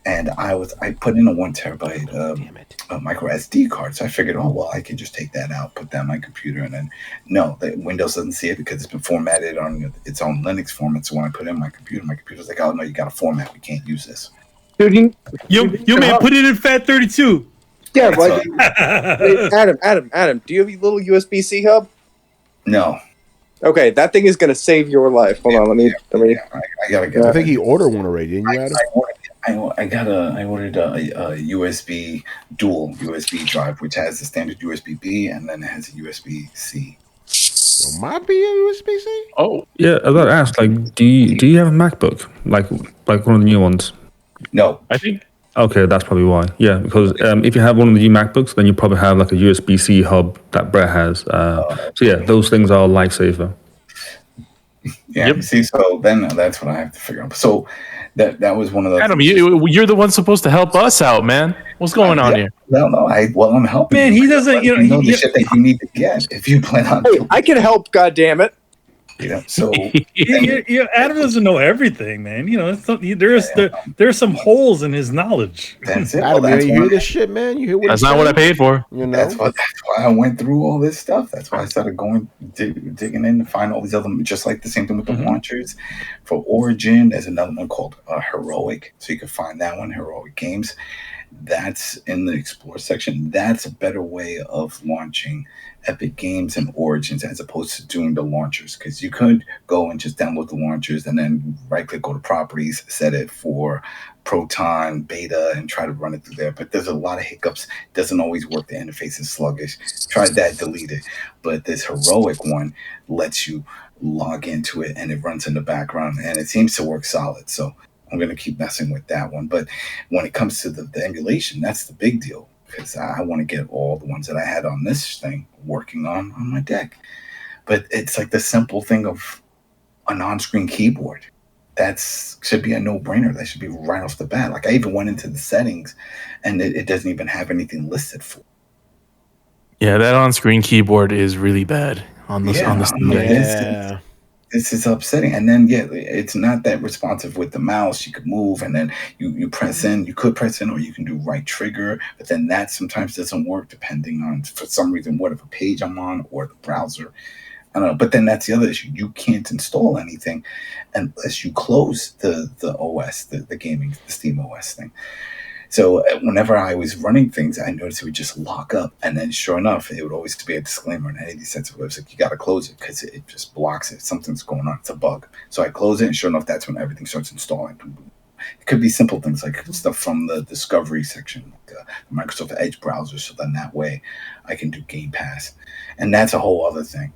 And I put in a 1 terabyte micro SD card, so I figured, oh well, I can just take that out, put that on my computer, and then no, Windows doesn't see it because it's been formatted on its own Linux format. So when I put it in my computer's like, oh no, you got a format, we can't use this. Dude, You man, put it in FAT32. yeah, like, Adam, do you have a little USB-C hub? No. Okay, that thing is going to save your life. Hold on, let me. I gotta get. I think he ordered one already, didn't you, Adam? I ordered a USB dual USB drive, which has the standard USB-B and then it has a USB-C. It might be a USB-C. Oh, Yeah, I got to ask. Like, do you have a MacBook? Like one of the new ones? No. I think. Okay, that's probably why. Yeah, because if you have one of the new MacBooks, then you probably have like a USB-C hub that Brett has. So yeah, those things are a lifesaver. Yeah. Yep. See, so then that's what I have to figure out. So that was one of those. Adam, you're the one supposed to help us out, man. What's going on here? No. I'm helping. Man, you. he doesn't. You know, the shit that you need to get if you plan on. Hey, I can help. God damn it! So Adam doesn't know everything, man. You know, there's some holes in his knowledge. that's it. Adam, Well, you hear this shit, man? You hear what That's he's not what I saying? paid for. You know, that's why I went through all this stuff. That's why I started digging in to find all these other, just like the same thing with the launchers. For Origin, there's another one called Heroic, so you can find that one, Heroic Games. That's in the Explore section. That's a better way of launching Epic Games and Origins as opposed to doing the launchers, because you could go and just download the launchers and then right click, go to properties, set it for Proton, beta, and try to run it through there. But there's a lot of hiccups. It doesn't always work. The interface is sluggish. Tried that, delete it. But this Heroic one lets you log into it and it runs in the background and it seems to work solid. So I'm going to keep messing with that one. But when it comes to the emulation, that's the big deal, because I want to get all the ones that I had on this thing working on my deck. But it's like the simple thing of a non-screen keyboard. Should be a no-brainer. That should be right off the bat. Like I even went into the settings and it doesn't even have anything listed for. Yeah, that on-screen keyboard is really bad on this. On this yeah. This is upsetting. And then, it's not that responsive with the mouse. You could move and then you press in. You could press in or you can do right trigger. But then that sometimes doesn't work depending on, for some reason, whatever page I'm on or the browser. I don't know. But then that's the other issue. You can't install anything unless you close the OS, the gaming, the Steam OS thing. So whenever I was running things, I noticed it would just lock up. And then sure enough, it would always be a disclaimer on any of these sensitive websites. You got to close it because it just blocks it. Something's going on. It's a bug. So I close it, and sure enough, that's when everything starts installing. It could be simple things like stuff from the Discovery section, like the Microsoft Edge browser. So then that way I can do Game Pass. And that's a whole other thing.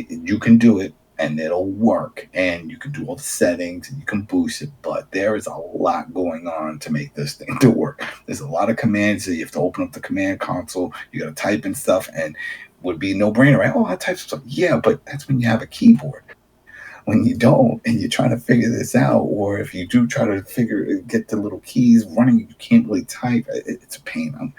You can do it. And it'll work, and you can do all the settings, and you can boost it. But there is a lot going on to make this thing to work. There's a lot of commands that you have to open up the command console. You got to type in stuff, and would be no brainer, right? Oh, I type some stuff. Yeah, but that's when you have a keyboard. When you don't, and you're trying to figure this out, or if you do try to get the little keys running, you can't really type. It's a pain.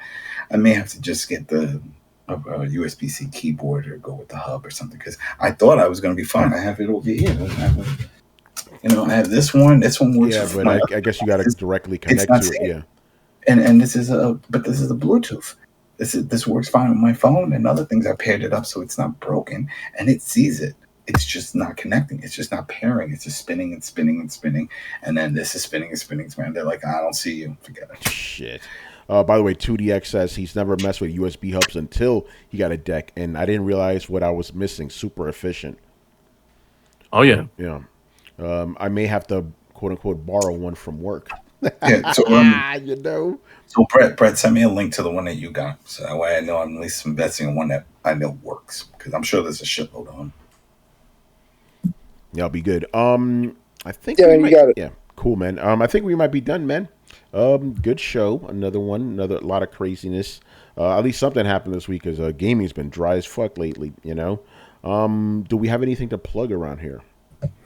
I may have to just get a USB-C keyboard or go with the hub or something, because I thought I was going to be fine. I have it over here. I have this one. This one works. Yeah, but I guess you got to directly connect to it. Yeah, and this is a Bluetooth. This works fine with my phone and other things. I paired it up so it's not broken, and it sees it. It's just not connecting. It's just not pairing. It's just spinning and spinning and spinning, and then this is spinning and spinning. They're like, I don't see you. Forget it. Shit. By the way, 2DX says he's never messed with USB hubs until he got a deck, and I didn't realize what I was missing. Super efficient. Oh, yeah. Yeah. I may have to, quote unquote, borrow one from work. Yeah. So, you know. So Brett, send me a link to the one that you got, so that way I know I'm at least investing in one that I know works, because I'm sure there's a shitload of them. Yeah, I'll be good. I think. Yeah, you got it. Yeah, cool, man. I think we might be done, man. Good show. Another lot of craziness. At least something happened this week, because gaming's been dry as fuck lately. You know. Do we have anything to plug around here?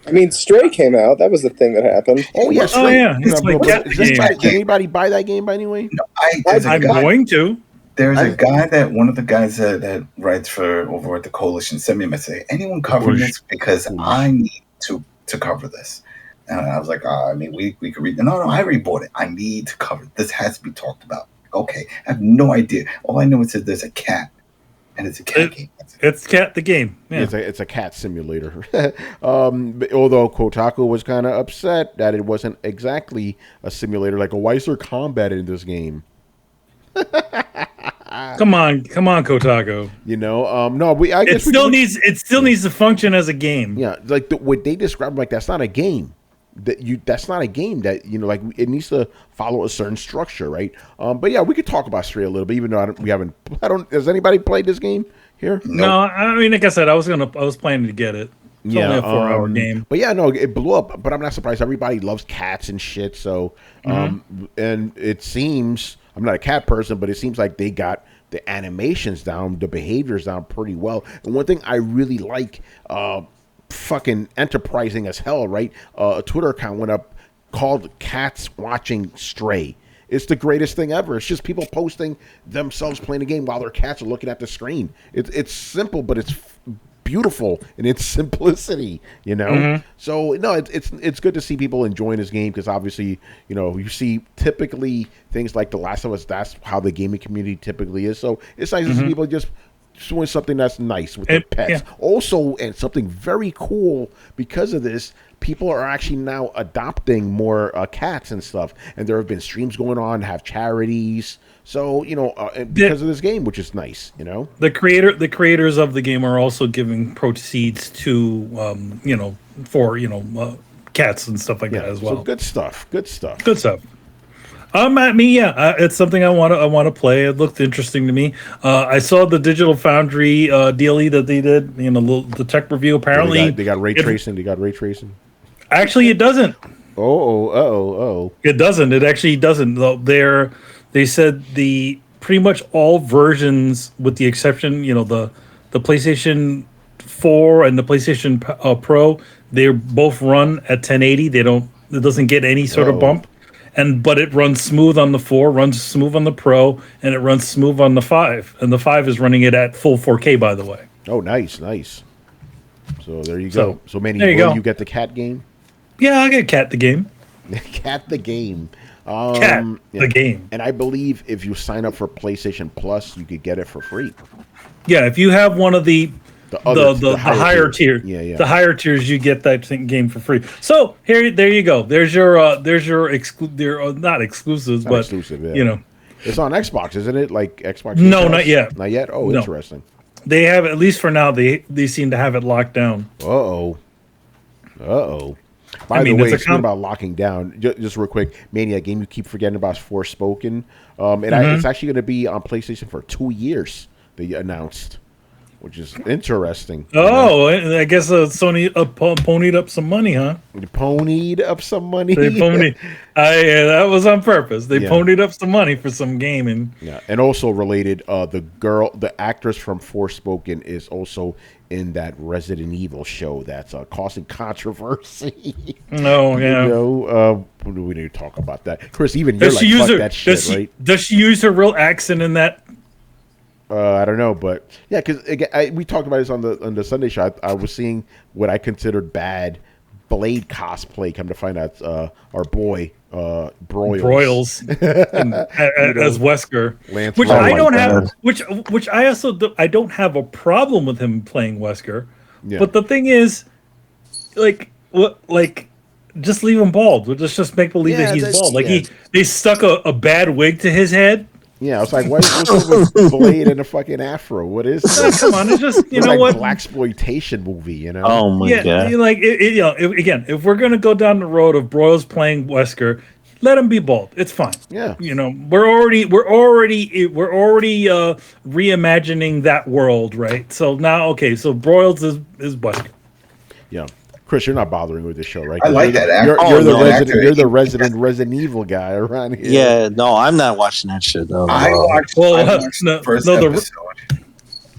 I mean, Stray came out. That was the thing that happened. Oh yes. Oh yeah. It's like did anybody buy that game by any way? No, I'm going to. There's a guy one of the guys that writes for over at the Coalition sent me a message. Anyone covering this? Because I need to cover this. And I was like, I mean, we could read. No, I already bought it. I need to cover it. This has to be talked about. Okay, I have no idea. All I know is that there's a cat, and it's a cat game. It's Cat the game. Yeah. It's a cat simulator. Although Kotaku was kind of upset that it wasn't exactly a simulator. Like, why is there combat in this game? Come on, Kotaku. You know, no, it still needs to function as a game. Yeah, like what they described, like that's not a game. That's not a game that like it needs to follow a certain structure, right? But yeah, we could talk about Stray a little bit, even though we haven't. Has anybody played this game here? No, I mean, like I said, I was planning to get it. It's only a 4-hour game. But yeah, no, it blew up. But I'm not surprised. Everybody loves cats and shit. So, and it seems I'm not a cat person, but it seems like they got the animations down, the behaviors down pretty well. And one thing I really like, fucking enterprising as hell, right? A Twitter account went up called Cats Watching Stray. It's the greatest thing ever. It's just people posting themselves playing a game while their cats are looking at the screen. It's simple, but it's beautiful in its simplicity, So no, it's good to see people enjoying this game, because obviously you see typically things like The Last of Us. That's how the gaming community typically is. So it's nice to see people just doing something that's nice with their pets. Yeah. Also, and something very cool because of this, people are actually now adopting more cats and stuff. And there have been streams going on, have charities. So, because of this game, which is nice, The creators of the game are also giving proceeds to, for, cats and stuff like that as well. So good stuff. It's something I want to play. It looked interesting to me. I saw the Digital Foundry DLE that they did, the tech review. Apparently, they got ray tracing. Actually, it doesn't. Oh. It doesn't. It actually doesn't. They said pretty much all versions, with the exception, the PlayStation 4 and the PlayStation Pro, they both run at 1080. It doesn't get any sort of bump. But it runs smooth on the 4, runs smooth on the Pro, and it runs smooth on the 5. And the 5 is running it at full 4K, by the way. Oh, nice. So there you go. So Manny, you get the cat game? Yeah, I'll get Cat the game. Cat the game. The game. And I believe if you sign up for PlayStation Plus, you could get it for free. Yeah, if you have one of the higher tier, the higher tiers, you get that game for free. So there you go. There's your not exclusives, but exclusive, it's on Xbox, isn't it? Like Xbox? No, not yet. Not yet. Oh, no. Interesting. They have, at least for now. They seem to have it locked down. Uh-oh. By the way, speaking about locking down, just real quick, Mania game you keep forgetting about is Forspoken. It's actually going to be on PlayStation for 2 years. They announced, which is interesting. Oh, I guess Sony ponied up some money, huh? Ponied up some money. That was on purpose. They ponied up some money for some gaming. Yeah, and also related, the actress from Forspoken is also in that Resident Evil show that's causing controversy. No, yeah. We need to talk about that, Chris. Even you're like, fuck that shit, right? Does she use her real accent in that? I don't know, but yeah, because we talked about this on the Sunday show. I was seeing what I considered bad Blade cosplay. Come to find out, our boy Broyles as Wesker, Lance, which I don't have. Which I also I don't have a problem with him playing Wesker. Yeah. But the thing is, just leave him bald. Let's just make believe that he's bald. They stuck a bad wig to his head. Yeah, I was like, what's with Blade and a fucking afro? What is this? Come on, it's just it's like what blaxploitation movie, Oh my god! If we're gonna go down the road of Broyles playing Wesker, let him be bald. It's fine. Yeah, we're already reimagining that world, right? So now, so Broyles is Wesker. Yeah. Chris, you're not bothering with this show, right? I like that actor. You're the Resident Evil guy around here. Yeah, no, I'm not watching that shit though. I watched the first episode,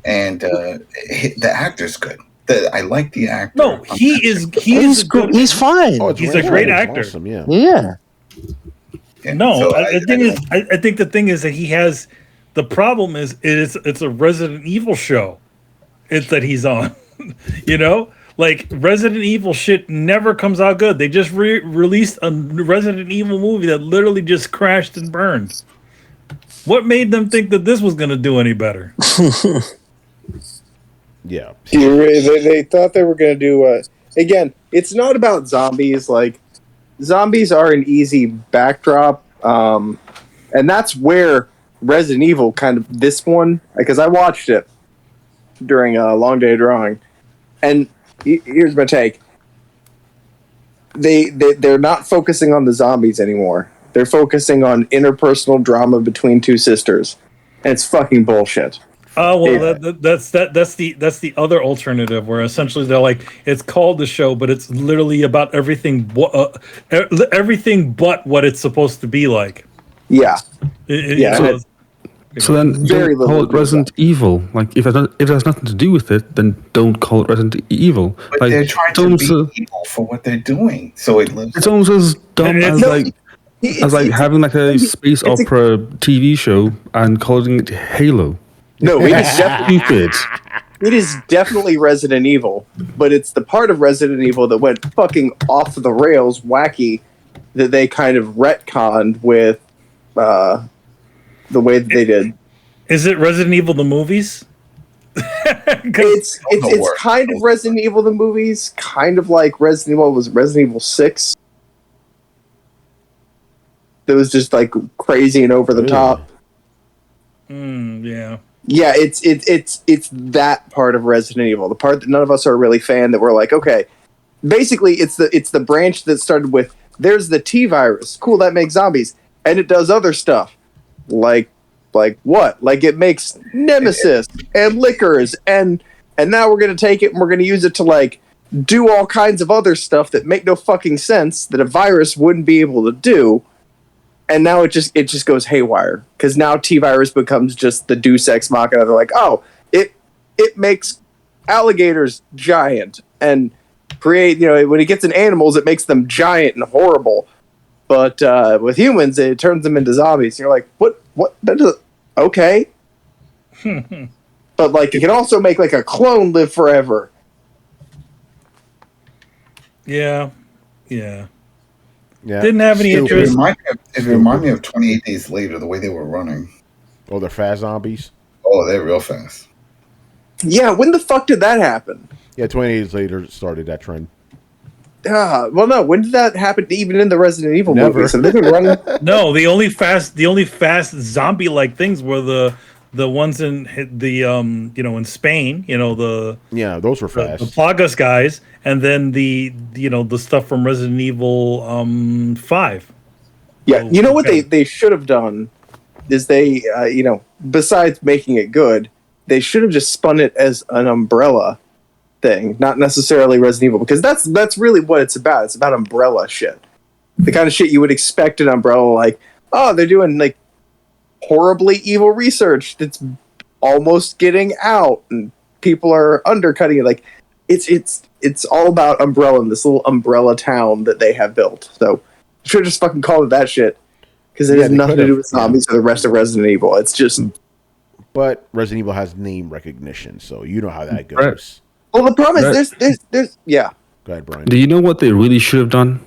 and the actor's good. I like the actor. No, he's fine. Oh, he's a great actor. Awesome, yeah. No, so I think the thing is that he has The problem is it's a Resident Evil show. It's that he's on. You know? Like, Resident Evil shit never comes out good. They just released a Resident Evil movie that literally just crashed and burned. What made them think that this was going to do any better? Yeah. They thought they were going to do... again, it's not about zombies. Like, zombies are an easy backdrop. And that's where Resident Evil kind of... This one, because I watched it during a long day of drawing. And... Here's my take. They're not focusing on the zombies anymore. They're focusing on interpersonal drama between two sisters, and it's fucking bullshit. Oh well, that's the other alternative where essentially they're like, it's called the show, but it's literally about everything but what it's supposed to be like. Yeah, So then don't call it Resident Evil. Like, if it has nothing to do with it, then don't call it Resident Evil. But like, they're trying to be evil for what they're doing. So it lives. It's almost as dumb as having like a space opera TV show and calling it Halo. No, it is stupid. It is definitely Resident Evil, but it's the part of Resident Evil that went fucking off the rails, wacky, that they kind of retconned with the way that they did. Is it Resident Evil the movies? It's kind of Resident Evil the movies, kind of like Resident Evil 6. That was just like crazy and over the top. Yeah. Yeah, it's that part of Resident Evil, the part that none of us are really fan. That we're like, okay, basically it's the branch that started with there's the T virus, cool, that makes zombies, and it does other stuff, like what? Like it makes Nemesis and liquors, and now we're gonna take it and we're gonna use it to like do all kinds of other stuff that make no fucking sense that a virus wouldn't be able to do. And now it just goes haywire because now T-Virus becomes just the Deus Ex Machina. They're like, oh, it makes alligators giant and create, when it gets in animals, it makes them giant and horrible. But with humans, it turns them into zombies. And you're like, what? That does, okay. But like, it can also make like a clone live forever. Yeah. Didn't have any interest. It reminded me of 28 Days Later, the way they were running. Oh, they're fast zombies? Oh, they're real fast. Yeah, when the fuck did that happen? Yeah, 28 Days Later started that trend. Well, no. When did that happen? Even in the Resident Evil movies, Never. Have they been running? No, the only fast zombie-like things were the ones in the in Spain. Those were fast. The Plagas guys, and then the stuff from Resident Evil 5. Yeah, what they should have done is they besides making it good, they should have just spun it as an Umbrella thing, not necessarily Resident Evil, because that's really what it's about. It's about Umbrella shit, the kind of shit you would expect an Umbrella, like, oh, they're doing like horribly evil research that's almost getting out, and people are undercutting it. Like, it's all about Umbrella and this little Umbrella town that they have built. So should have just fucking called it that shit, because it has nothing to do with zombies or the rest of Resident Evil. It's just. But Resident Evil has name recognition, so you know how that goes. Right. Well, the problem is there's yeah. Go ahead, Brian. Do you know what they really should have done?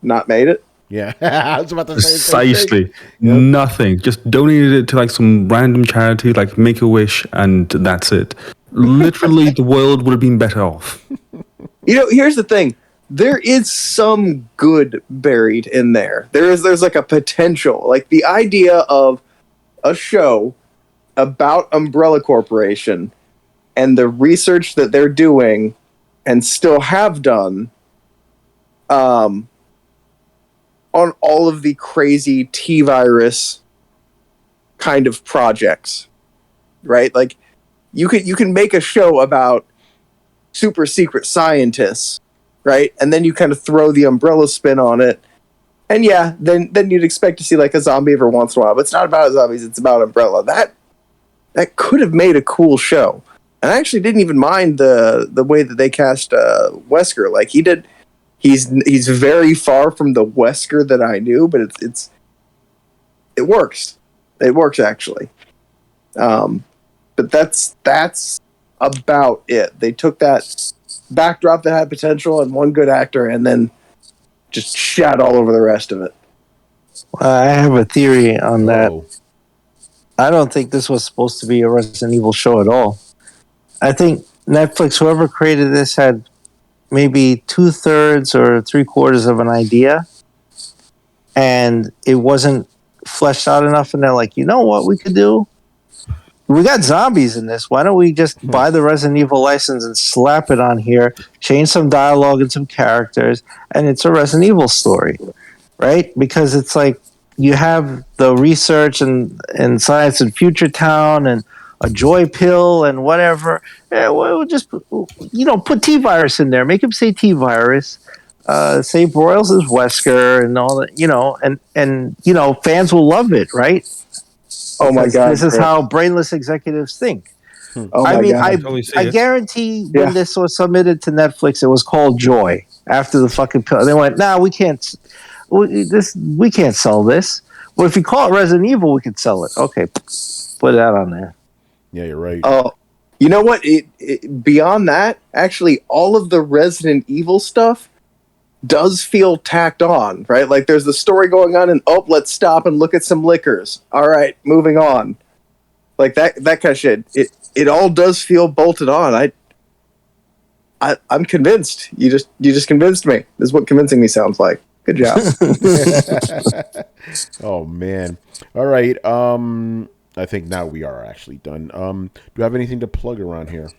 Not made it. Yeah, I was about to say Precisely. Nothing. Just donated it to like some random charity like Make-A-Wish, and that's it. Literally, the world would have been better off. Here's the thing. There is some good buried in there. There's like a potential. Like the idea of a show about Umbrella Corporation and the research that they're doing and still have done on all of the crazy T-Virus kind of projects, right? Like, you can make a show about super secret scientists, right? And then you kind of throw the Umbrella spin on it. And yeah, then you'd expect to see like a zombie every once in a while. But it's not about zombies, it's about Umbrella. That could have made a cool show. And I actually didn't even mind the way that they cast Wesker. Like, he did. He's very far from the Wesker that I knew, but it works. It works, actually. But that's about it. They took that backdrop that had potential and one good actor, and then just shat all over the rest of it. I have a theory on that. Whoa. I don't think this was supposed to be a Resident Evil show at all. I think Netflix, whoever created this, had maybe 2/3 or 3/4 of an idea, and it wasn't fleshed out enough. And they're like, you know what we could do? We got zombies in this. Why don't we just buy the Resident Evil license and slap it on here, change some dialogue and some characters, and it's a Resident Evil story, right? Because it's like you have the research and science in Future Town and a joy pill and whatever. Yeah, we'll just put T-Virus in there. Make him say T-Virus. Say Broyles is Wesker and all that, and fans will love it, right? Oh my God! This is how brainless executives think. Oh I my mean, God. I guarantee when this was submitted to Netflix, it was called Joy. After the fucking pill, they went, "Nah, we can't. We can't sell this. Well, if you call it Resident Evil, we can sell it. Okay, put that on there." Yeah, you're right. Oh, you know what? Beyond that, actually, all of the Resident Evil stuff does feel tacked on, right? Like there's the story going on, and let's stop and look at some liquors. All right, moving on. Like that kind of shit. It all does feel bolted on. I'm convinced. You just convinced me. This is what convincing me sounds like. Good job. Oh man. All right. I think now we are actually done. Do you have anything to plug around here?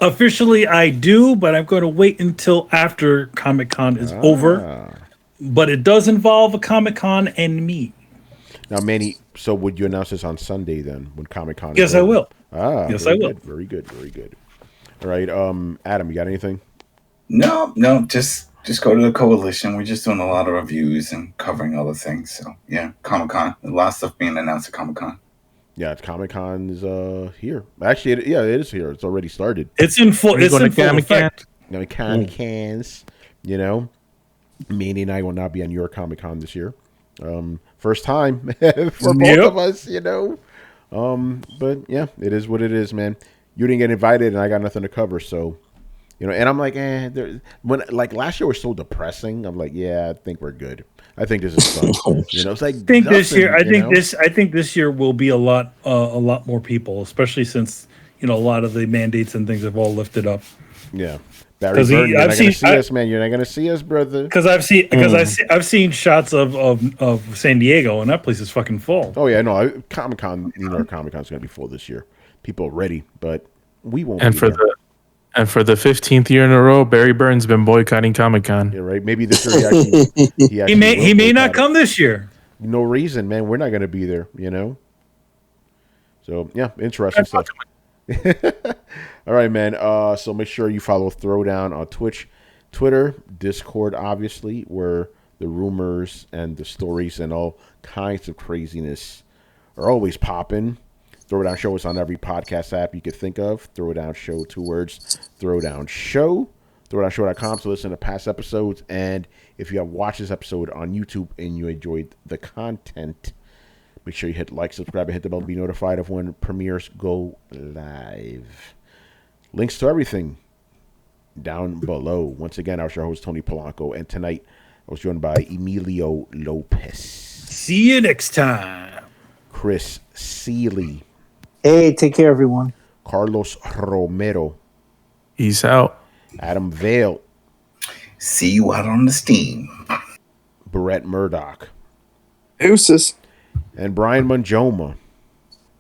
Officially, I do, but I'm going to wait until after Comic-Con is over. But it does involve a Comic-Con and me. Now, Manny, so would you announce this on Sunday then, when Comic-Con is Yes, over? I will. Yes, I will. Good. Very good. Very good. All right. Adam, you got anything? No, just go to the Coalition. We're just doing a lot of reviews and covering other things. So, yeah, Comic-Con. A lot of stuff being announced at Comic-Con. Yeah, Comic-Con is here. Actually, it is here. It's already started. It's in full. It's in full effect. Comic-Cons. Manny and I will not be on your Comic-Con this year. First time for both of us. But yeah, it is what it is, man. You didn't get invited, and I got nothing to cover. So, and I'm like, when like last year was so depressing. I'm like, yeah, I think we're good. I think this is fun. It's like I think this year will be a lot more people, especially since a lot of the mandates and things have all lifted up. Yeah, Barry Burton, you're not going to see us, man. You're not going to see us, brother. Because I've seen shots of San Diego, and that place is fucking full. Oh yeah, no, Comic-Con, New York Comic-Con is going to be full this year. People are ready, but we won't. And for the 15th year in a row, Barry Burton's been boycotting Comic-Con. Yeah, right. Maybe this year he may not come this year. No reason, man. We're not going to be there, So yeah, interesting stuff. All right, man. So make sure you follow Throwdown on Twitch, Twitter, Discord, obviously, where the rumors and the stories and all kinds of craziness are always popping. Throwdown Show is on every podcast app you could think of. Throwdown Show, 2 words. Throwdown Show. Throwdownshow.com to listen to past episodes. And if you have watched this episode on YouTube and you enjoyed the content, make sure you hit like, subscribe, and hit the bell to be notified of when premieres go live. Links to everything down below. Once again, I was your host, Tony Polanco. And tonight, I was joined by Emilio Lopez. See you next time. Chris Seeley. Hey, take care, everyone. Carlos Romero. Peace out. Adam Vale. See you out on the steam. Brett Murdoch. Deuces. And Brian Manjoma.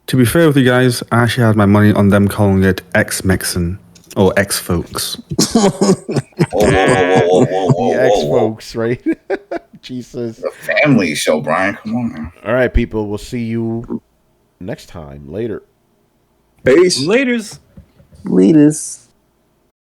To be fair with you guys, I actually had my money on them calling it X-Mexan or X-Folks. The X-Folks, right? Jesus. The family show, Brian. Come on now. All right, people. We'll see you next time. Later. Peace. Laters. Leaders.